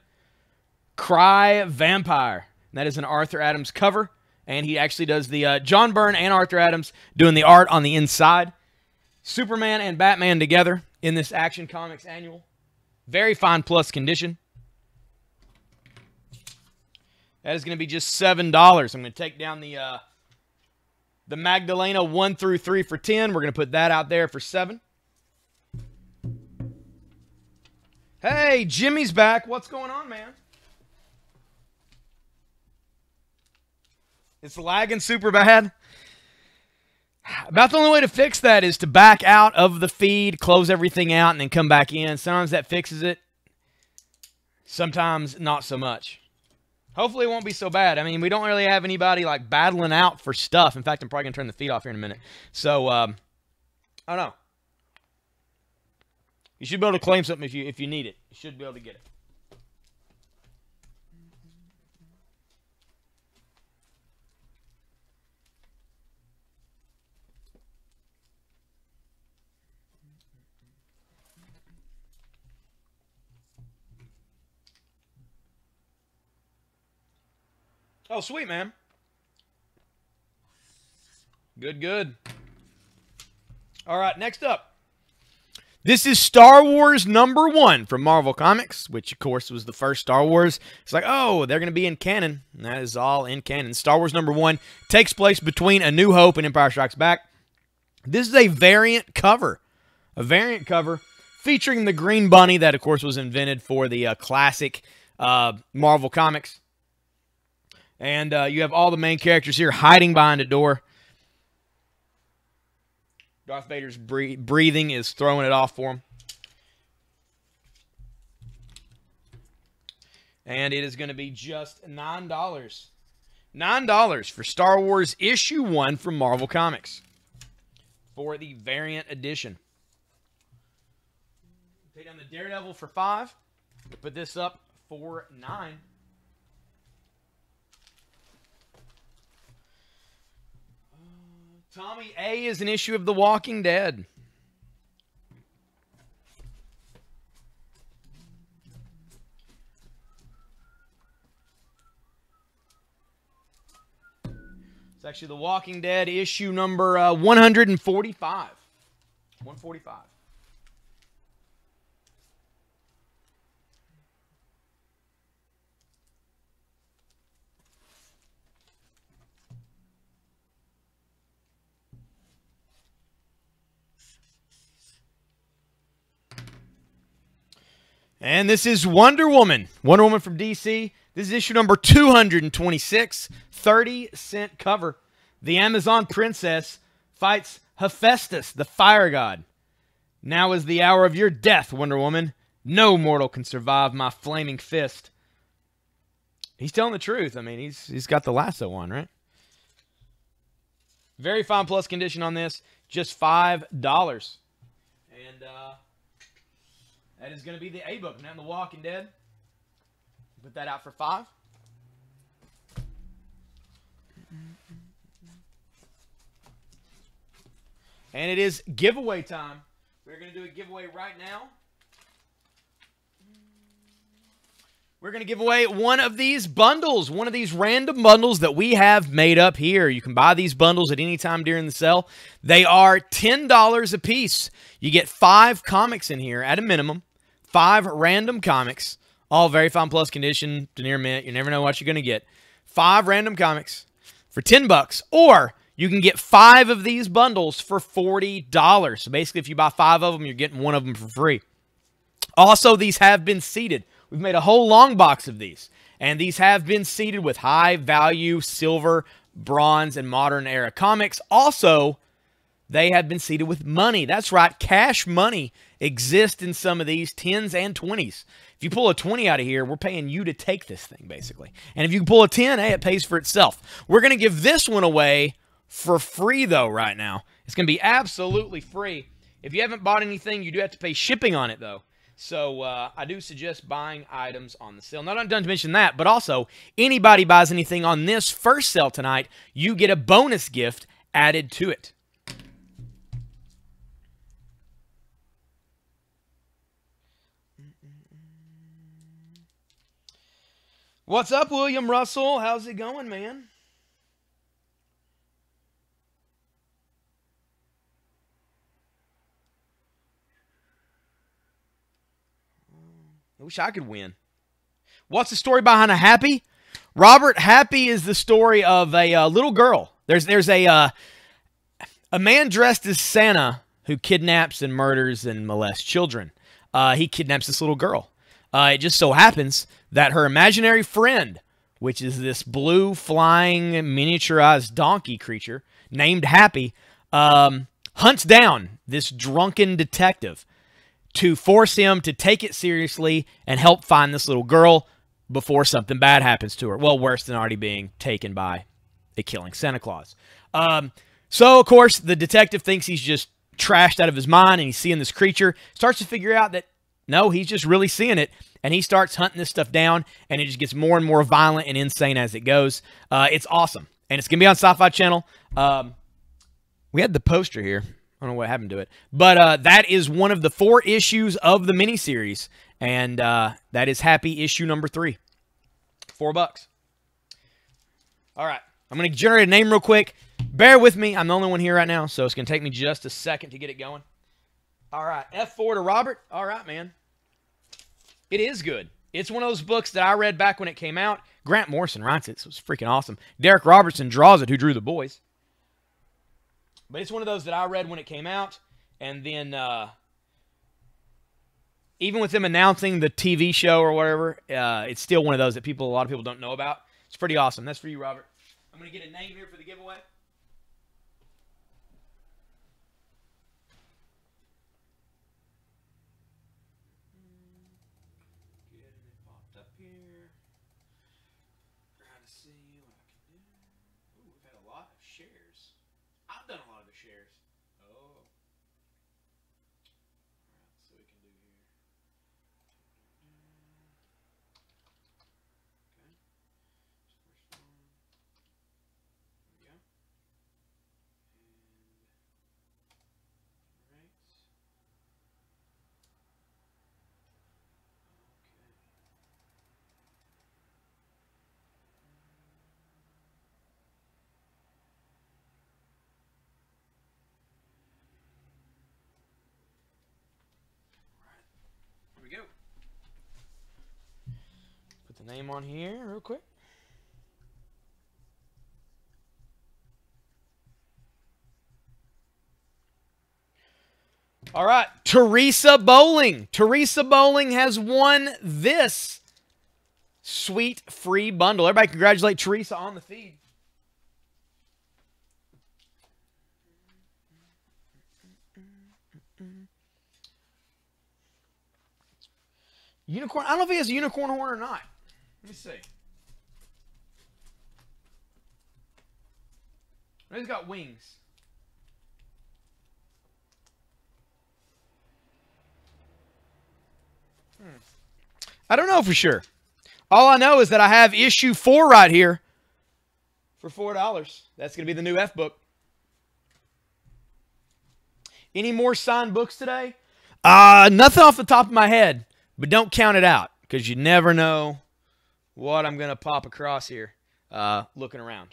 [SPEAKER 2] Cry Vampire. And that is an Arthur Adams cover. And he actually does the John Byrne and Arthur Adams doing the art on the inside. Superman and Batman together in this Action Comics Annual. Very fine plus condition. That is going to be just $7. I'm going to take down the Magdalena 1 through 3 for 10. We're going to put that out there for 7. Hey, Jimmy's back. What's going on, man? It's lagging super bad. About the only way to fix that is to back out of the feed, close everything out, and then come back in. Sometimes that fixes it. Sometimes not so much. Hopefully it won't be so bad. I mean, we don't really have anybody like battling out for stuff. In fact, I'm probably going to turn the feed off here in a minute. So, I don't know. You should be able to claim something if you need it. You should be able to get it. Oh, sweet, man. Good, good. All right, next up. This is Star Wars number 1 from Marvel Comics, which, of course, was the first Star Wars. It's like, oh, they're going to be in canon. And that is all in canon. Star Wars number 1 takes place between A New Hope and Empire Strikes Back. This is a variant cover. A variant cover featuring the Green Bunny that, of course, was invented for the classic Marvel Comics. And you have all the main characters here hiding behind a door. Darth Vader's breathing is throwing it off for him. And it is going to be just $9. $9 for Star Wars Issue 1 from Marvel Comics. For the variant edition. Take down the Daredevil for $5. We'll put this up for $9. Tommy A is an issue of The Walking Dead. It's actually The Walking Dead issue number 145. 145. And this is Wonder Woman. Wonder Woman from DC. This is issue number 226. 30-cent cover. The Amazon princess fights Hephaestus, the fire god. Now is the hour of your death, Wonder Woman. No mortal can survive my flaming fist. He's telling the truth. I mean, he's got the lasso on, right? Very fine plus condition on this. Just $5. And, that is going to be the A book. Now in The Walking Dead. Put that out for $5. And it is giveaway time. We're going to do a giveaway right now. We're going to give away one of these bundles, one of these random bundles that we have made up here. You can buy these bundles at any time during the sale. They are $10 a piece. You get 5 comics in here at a minimum, 5 random comics, all very fine plus condition to near mint. You never know what you're going to get. 5 random comics for $10, or you can get 5 of these bundles for $40. So basically, if you buy 5 of them, you're getting 1 of them for free. Also, these have been seeded. We've made a whole long box of these, and these have been seeded with high-value silver, bronze, and modern-era comics. Also, they have been seeded with money. That's right, cash money exists in some of these 10s and 20s. If you pull a 20 out of here, we're paying you to take this thing, basically. And if you pull a 10, hey, it pays for itself. We're going to give this one away for free, though, right now. It's going to be absolutely free. If you haven't bought anything, you do have to pay shipping on it, though. So I do suggest buying items on the sale. Not done to mention that, but also anybody buys anything on this first sale tonight, you get a bonus gift added to it. What's up, William Russell? How's it going, man? I wish I could win. What's the story behind a Happy? Robert, Happy is the story of a little girl. There's a man dressed as Santa who kidnaps and murders and molests children. He kidnaps this little girl. It just so happens that her imaginary friend, which is this blue flying miniaturized donkey creature named Happy, hunts down this drunken detective to force him to take it seriously and help find this little girl before something bad happens to her. Well, worse than already being taken by a killing Santa Claus. So, of course, the detective thinks he's just trashed out of his mind and he's seeing this creature. Starts to figure out that, no, he's just really seeing it. And he starts hunting this stuff down, and it just gets more and more violent and insane as it goes. It's awesome. And it's going to be on Sci-Fi Channel. We had the poster here. I don't know what happened to it. But that is one of the 4 issues of the miniseries. And that is Happy issue number 3. $4. All right. I'm going to generate a name real quick. Bear with me. I'm the only one here right now, so it's going to take me just a second to get it going. All right. F4 to Robert. All right, man. It is good. It's one of those books that I read back when it came out. Grant Morrison writes it, so it's freaking awesome. Derek Robertson draws it, who drew The Boys. But it's one of those that I read when it came out, and then even with them announcing the TV show or whatever, it's still one of those that a lot of people don't know about. It's pretty awesome. That's for you, Robert. I'm going to get a name here for the giveaway. Get it popped up here. Trying to see what I can do. Ooh, we've had a lot of shares. I've done a lot of the shares. Oh. Alright, so we can do here. Okay. First one. There we go. And right. Here we go. Put the name on here real quick. All right, Teresa Bowling. Teresa Bowling has won this sweet free bundle. Everybody congratulate Teresa on the feed. Unicorn. I don't know if he has a unicorn horn or not. Let me see. He's got wings. I don't know for sure. All I know is that I have issue 4 right here for $4. That's going to be the new F book. Any more signed books today? Nothing off the top of my head, but don't count it out because you never know what I'm going to pop across here looking around.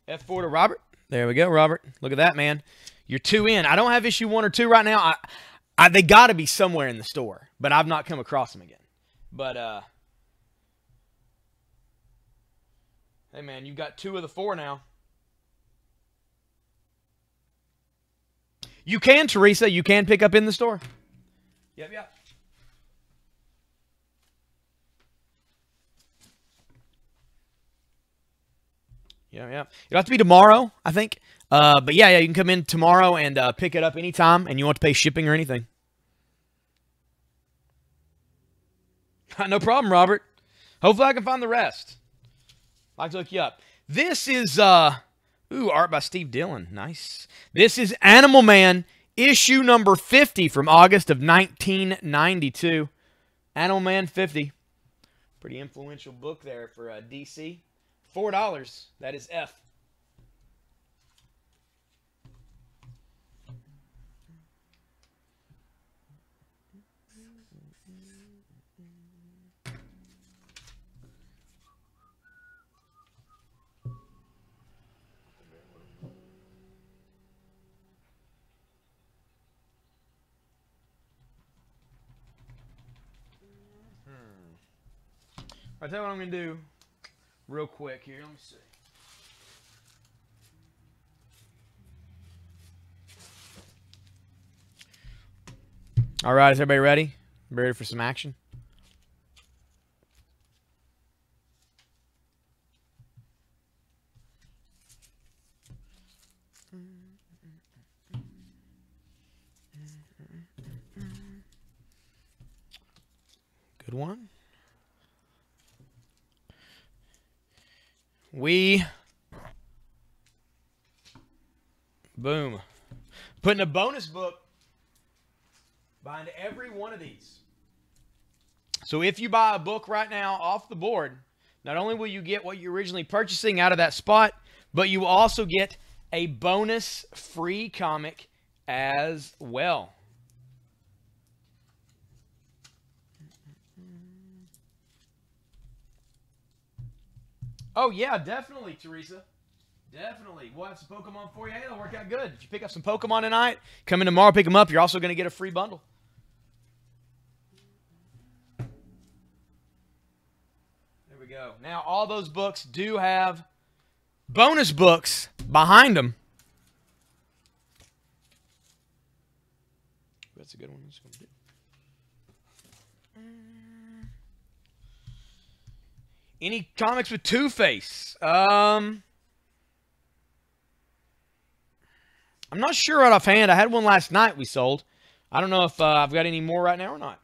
[SPEAKER 2] F4 to Robert. There we go, Robert. Look at that, man. You're 2 in. I don't have issue 1 or 2 right now. They got to be somewhere in the store, but I've not come across them again. But, hey, man, you've got 2 of the 4 now. You can, Teresa. You can pick up in the store. Yep, yep. Yeah. It'll have to be tomorrow, I think. But yeah, you can come in tomorrow and pick it up anytime, and you won't have to pay shipping or anything. No problem, Robert. Hopefully I can find the rest. I'd like to look you up. This is, art by Steve Dillon. Nice. This is Animal Man, issue number 50 from August of 1992. Animal Man 50. Pretty influential book there for DC. $4. That is F. I'll tell you what I'm going to do real quick here. Let me see. All right, is everybody ready? Ready for some action? Good one. Boom. Putting a bonus book behind every one of these. So if you buy a book right now off the board, not only will you get what you're originally purchasing out of that spot, but you will also get a bonus free comic as well. Oh, yeah, definitely, Teresa. Definitely. We'll have some Pokemon for you. Hey, that'll work out good. If you pick up some Pokemon tonight, come in tomorrow, pick them up. You're also going to get a free bundle. There we go. Now, all those books do have bonus books behind them. That's a good one. That's good. Any comics with Two-Face? I'm not sure right offhand. I had one last night we sold. I don't know if I've got any more right now or not.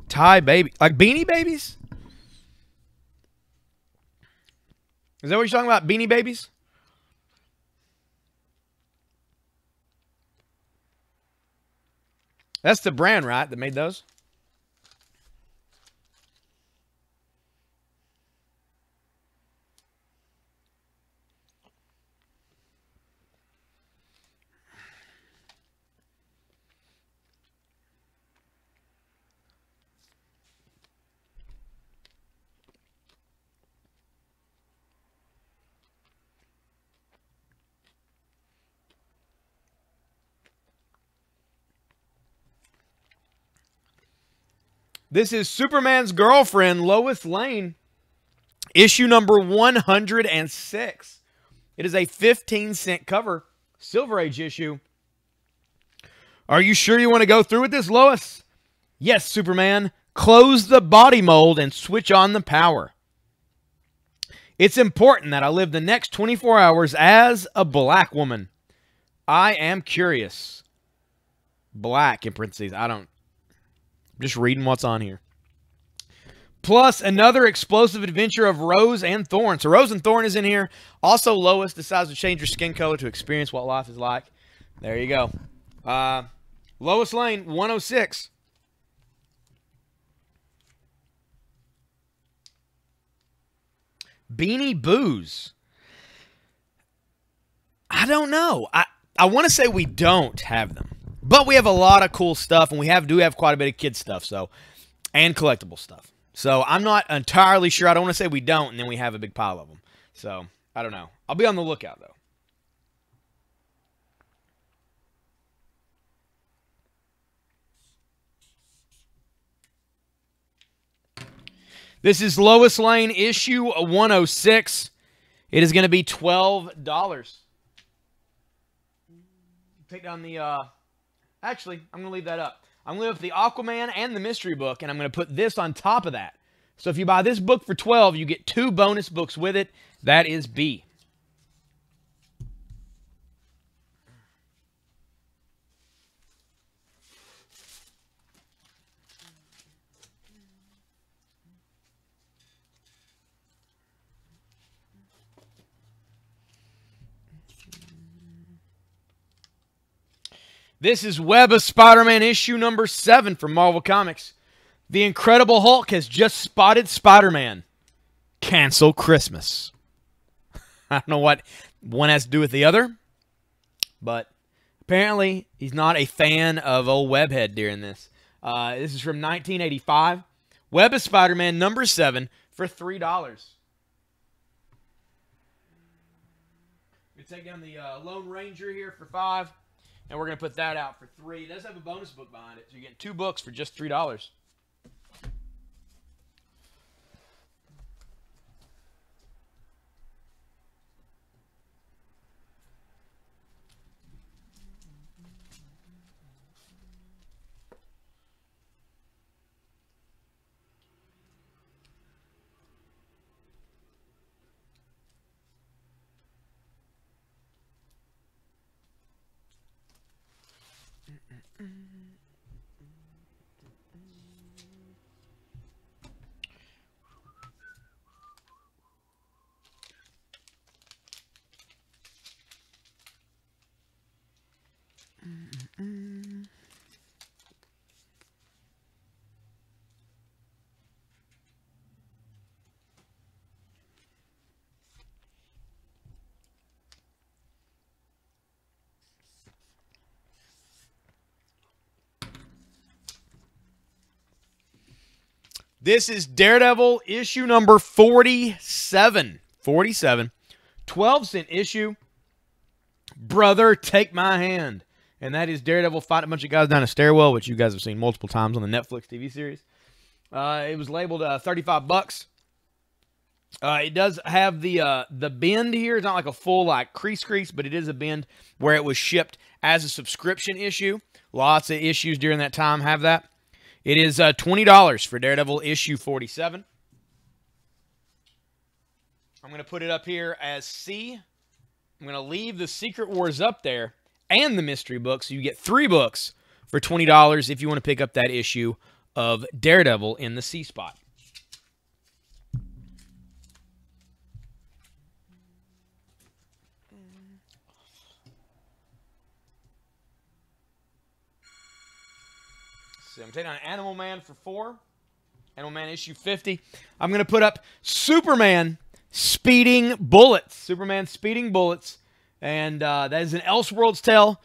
[SPEAKER 2] Tie baby. Like Beanie Babies? Is that what you're talking about? Beanie Babies? That's the brand, right, that made those? This is Superman's girlfriend, Lois Lane, issue number 106. It is a 15-cent cover, Silver Age issue. Are you sure you want to go through with this, Lois? Yes, Superman. Close the body mold and switch on the power. It's important that I live the next 24 hours as a black woman. I am curious. Black in parentheses. I'm just reading what's on here. Plus, another explosive adventure of Rose and Thorn. So Rose and Thorn is in here. Also, Lois decides to change her skin color to experience what life is like. There you go. Lois Lane, 106. Beanie Boos. I don't know. I want to say we don't have them. But we have a lot of cool stuff, and we do have quite a bit of kids stuff, and collectible stuff. So I'm not entirely sure. I don't want to say we don't, and then we have a big pile of them. So I don't know. I'll be on the lookout, though. This is Lois Lane, issue 106. It is going to be $12. Take down the... Actually, I'm going to leave that up. I'm going to put the Aquaman and the mystery book, and I'm going to put this on top of that. So if you buy this book for $12, you get 2 bonus books with it. That is B. This is Web of Spider-Man issue number 7 from Marvel Comics. The Incredible Hulk has just spotted Spider-Man. Cancel Christmas. I don't know what one has to do with the other, but apparently he's not a fan of old Webhead during this. This is from 1985. Web of Spider-Man number 7 for $3. We take down the Lone Ranger here for $5. And we're going to put that out for $3. It does have a bonus book behind it, so you're getting 2 books for just $3. This is Daredevil issue number 47. 47. 12-cent issue. Brother, take my hand. And that is Daredevil fighting a bunch of guys down a stairwell, which you guys have seen multiple times on the Netflix TV series. It was labeled $35. It does have the bend here. It's not like a full crease, but it is a bend where it was shipped as a subscription issue. Lots of issues during that time have that. It is $20 for Daredevil issue 47. I'm going to put it up here as C. I'm going to leave the Secret Wars up there and the mystery book, so you get 3 books for $20 if you want to pick up that issue of Daredevil in the C spot. So I'm taking on Animal Man for 4. Animal Man issue 50. I'm going to put up Superman Speeding Bullets. Superman Speeding Bullets. And that is an Elseworlds tale.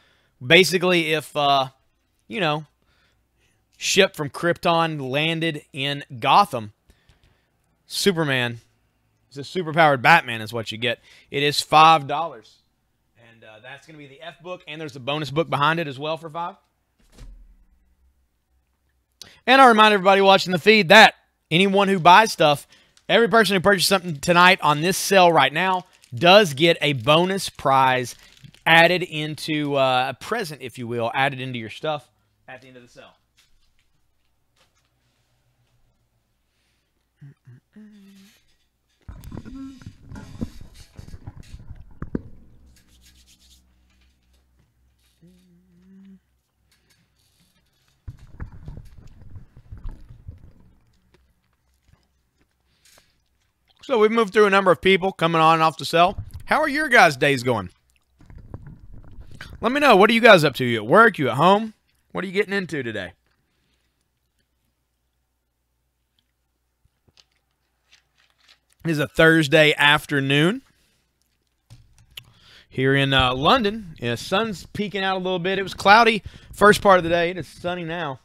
[SPEAKER 2] Basically, if, ship from Krypton landed in Gotham, Superman is a superpowered Batman is what you get. It is $5. And that's going to be the F book. And there's a bonus book behind it as well for $5. And I remind everybody watching the feed that anyone who buys stuff, every person who purchases something tonight on this sale right now does get a bonus prize added into a present, if you will, added into your stuff at the end of the sale. So we've moved through a number of people coming on and off the cell. How are your guys' days going? Let me know. What are you guys up to? You at work? You at home? What are you getting into today? It is a Thursday afternoon here in London. Yeah, sun's peeking out a little bit. It was cloudy first part of the day. It is sunny now.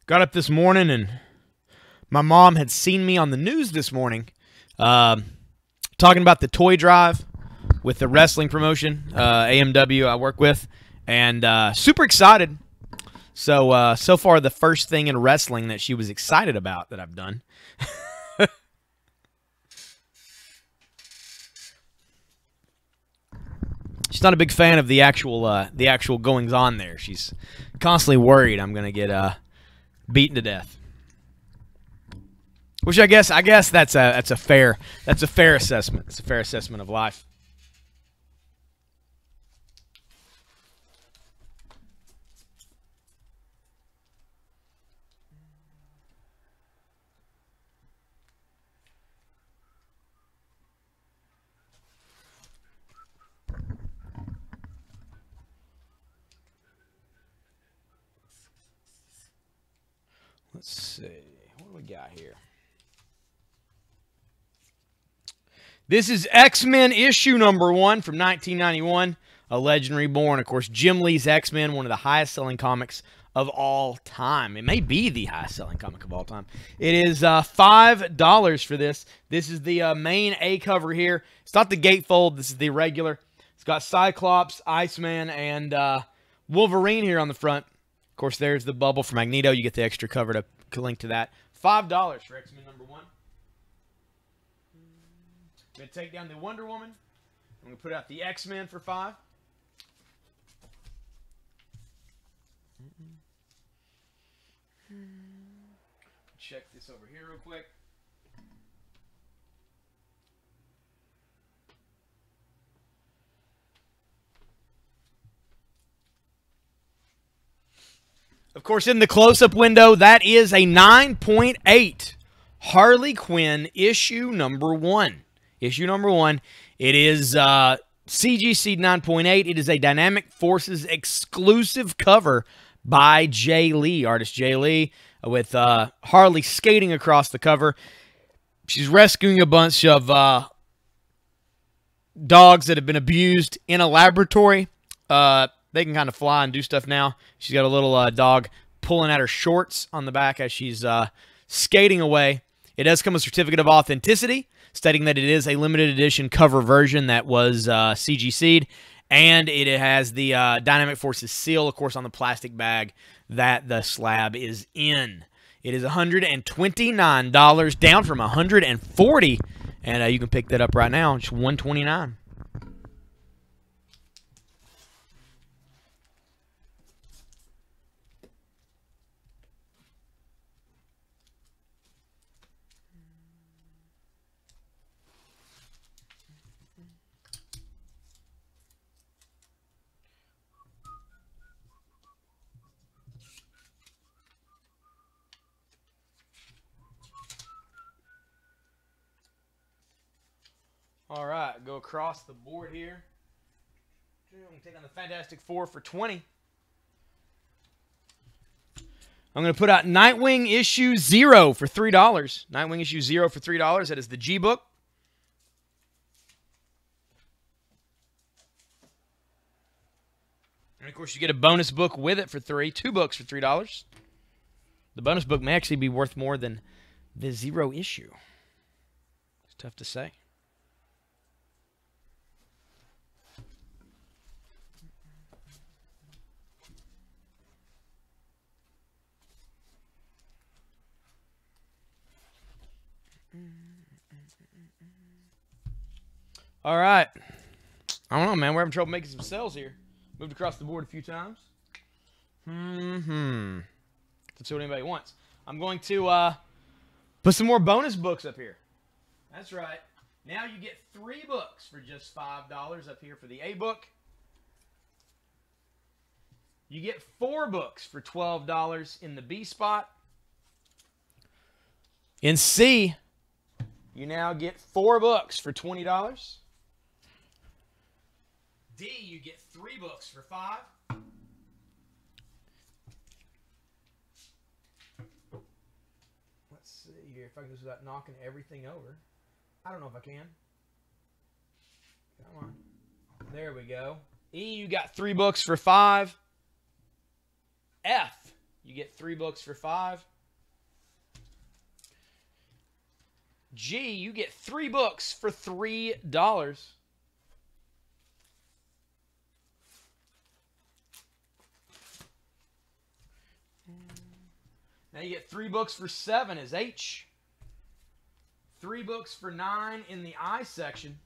[SPEAKER 2] Got up this morning, and my mom had seen me on the news this morning talking about the toy drive with the wrestling promotion, AMW I work with, and super excited. So, so far, the first thing in wrestling that she was excited about that I've done. She's not a big fan of the actual goings on there. She's constantly worried I'm gonna get beaten to death. Which I guess that's a fair assessment. It's a fair assessment of life. Let's see. What do we got here? This is X-Men issue number 1 from 1991, A Legend Reborn. Of course, Jim Lee's X-Men, one of the highest-selling comics of all time. It may be the highest-selling comic of all time. It is $5 for this. This is the main A cover here. It's not the gatefold. This is the regular. It's got Cyclops, Iceman, and Wolverine here on the front. Of course, there's the bubble for Magneto. You get the extra cover to link to that. $5 for X-Men number 1. I'm going to take down the Wonder Woman. I'm going to put out the X-Men for $5. Check this over here real quick. Of course, in the close-up window, that is a 9.8 Harley Quinn issue number 1. Issue number 1. It is CGC 9.8. It is a Dynamic Forces exclusive cover by Jay Lee, artist Jay Lee, with Harley skating across the cover. She's rescuing a bunch of dogs that have been abused in a laboratory. They can kind of fly and do stuff now. She's got a little dog pulling at her shorts on the back as she's skating away. It does come with a certificate of authenticity, stating that it is a limited edition cover version that was CGC'd, and it has the Dynamic Forces seal, of course, on the plastic bag that the slab is in. It is $129, down from $140, and you can pick that up right now. It's $129. All right, go across the board here. I'm going to take on the Fantastic Four for $20. I'm going to put out Nightwing issue 0 for $3. Nightwing issue 0 for $3. That is the G book. And of course, you get a bonus book with it for $3. 2 books for $3. The bonus book may actually be worth more than the 0 issue. It's tough to say. All right. I don't know, man. We're having trouble making some sales here. Moved across the board a few times. That's what anybody wants. I'm going to put some more bonus books up here. That's right. Now you get 3 books for just $5 up here for the A book. You get 4 books for $12 in the B spot. In C, you now get 4 books for $20. D, you get 3 books for $5. Let's see here if I can do this without knocking everything over. I don't know if I can. Come on. There we go. E, you got 3 books for $5. F, you get 3 books for $5. G, you get 3 books for $3. Now you get 3 books for 7 is H. 3 books for 9 in the I section.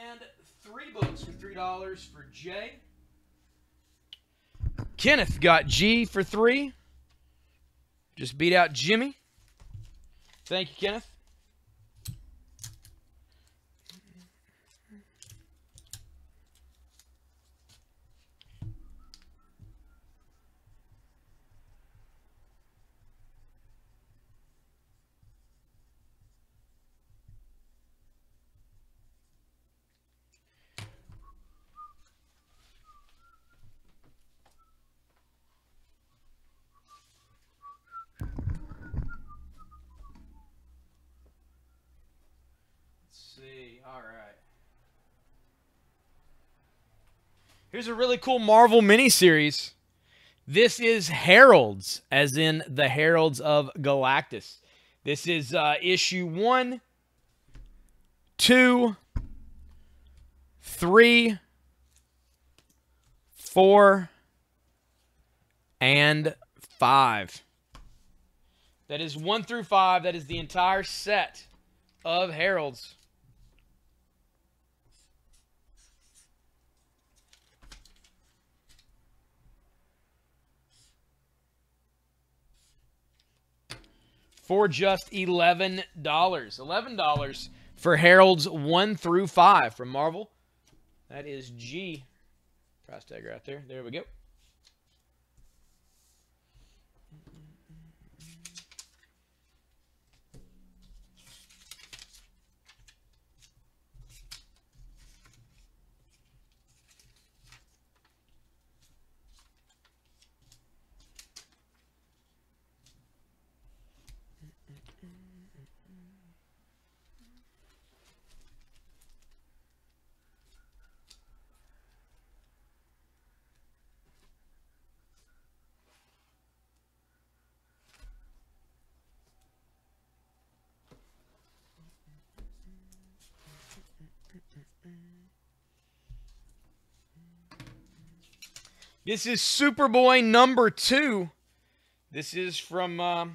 [SPEAKER 2] And 3 books for $3 for J. Kenneth got G for 3. Just beat out Jimmy. Thank you, Kenneth. All right. Here's a really cool Marvel miniseries. This is Heralds, as in the Heralds of Galactus. This is issue 1, 2, 3, 4, and 5. That is 1 through 5. That is the entire set of Heralds. For just $11. $11 for Heralds 1 through 5 from Marvel. That is G. Price tag right there. There we go. This is Superboy number 2. This is from, well,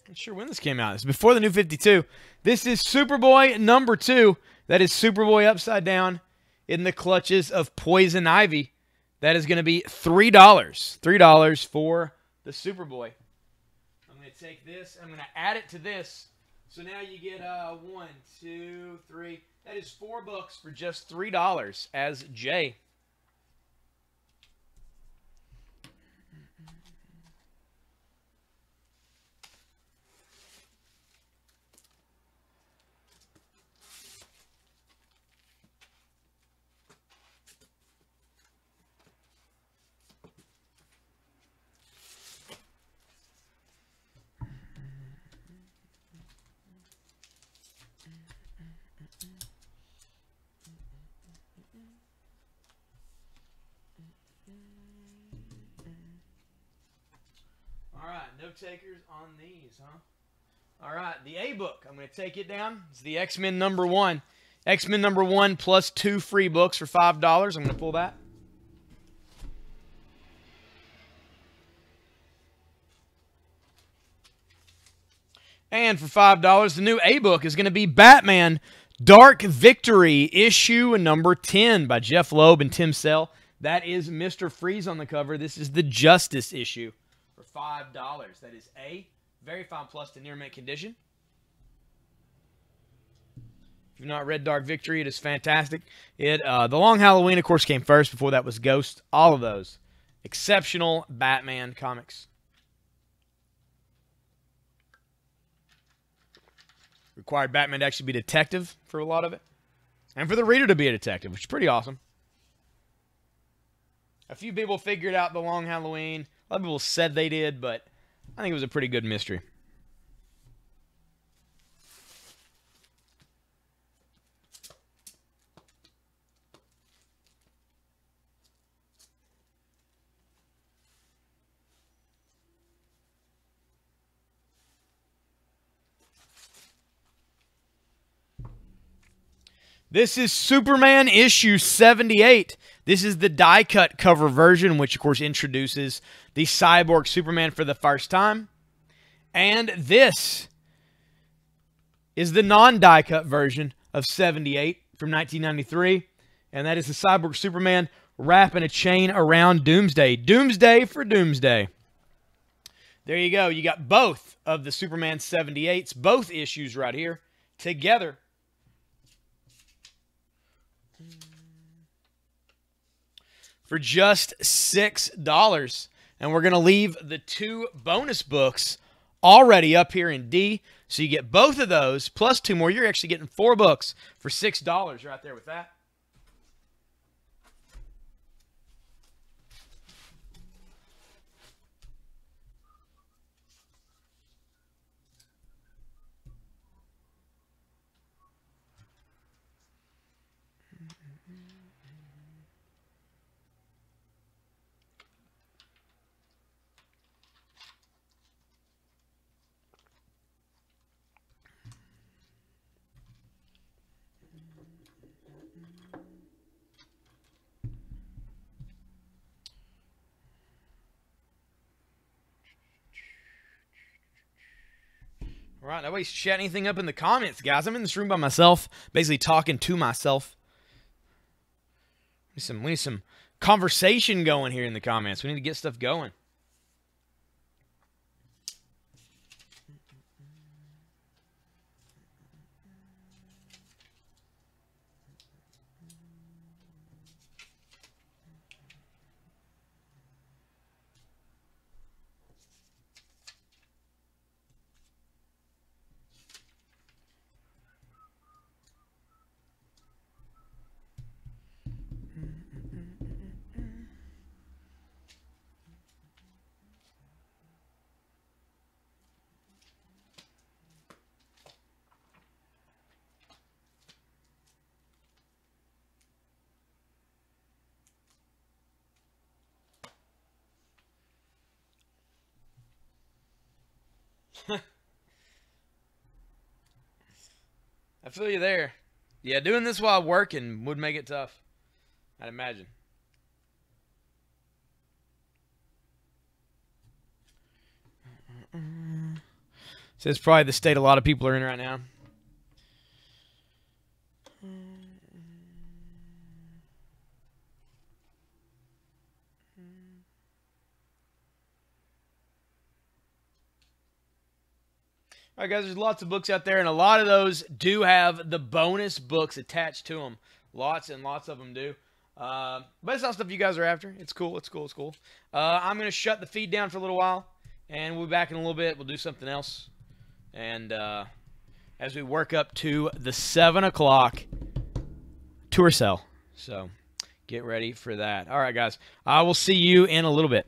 [SPEAKER 2] not sure when this came out. It's before the New 52. This is Superboy number 2. That is Superboy upside down in the clutches of Poison Ivy. That is going to be $3. $3 for the Superboy. I'm going to take this. I'm going to add it to this. So now you get 1, 2, 3. That is 4 books for just $3 as J. No takers on these, huh? All right, the A book. I'm going to take it down. It's the X-Men number 1. X-Men number 1 plus 2 free books for $5. I'm going to pull that. And for $5, the new A book is going to be Batman Dark Victory, issue number 10 by Jeff Loeb and Tim Sell. That is Mr. Freeze on the cover. This is the Justice issue. For $5. That is A. Very fine plus to near mint condition. If you've not read Dark Victory, it is fantastic. The Long Halloween, of course, came first. Before that was Ghost. All of those. Exceptional Batman comics. Required Batman to actually be a detective for a lot of it. And for the reader to be a detective, which is pretty awesome. A few people figured out the Long Halloween. A lot of people said they did, but I think it was a pretty good mystery. This is Superman issue 78. This is the die-cut cover version, which, of course, introduces the Cyborg Superman for the first time. And this is the non-die-cut version of 78 from 1993. And that is the Cyborg Superman wrapping a chain around Doomsday. Doomsday for Doomsday. There you go. You got both of the Superman 78s, both issues right here, together. For just $6. And we're going to leave the 2 bonus books already up here in D. So you get both of those, plus 2 more. You're actually getting 4 books for $6 right there with that. All right, nobody's chatting anything up in the comments, guys. I'm in this room by myself, basically talking to myself. We need some conversation going here in the comments. We need to get stuff going. I feel you there. Yeah, doing this while working would make it tough, I'd imagine. So it's probably the state a lot of people are in right now. All right, guys, there's lots of books out there, and a lot of those do have the bonus books attached to them. Lots and lots of them do. But it's not stuff you guys are after. It's cool. It's cool. It's cool. I'm going to shut the feed down for a little while, and we'll be back in a little bit. We'll do something else. And as we work up to the 7 o'clock tour cell. So get ready for that. All right, guys. I will see you in a little bit.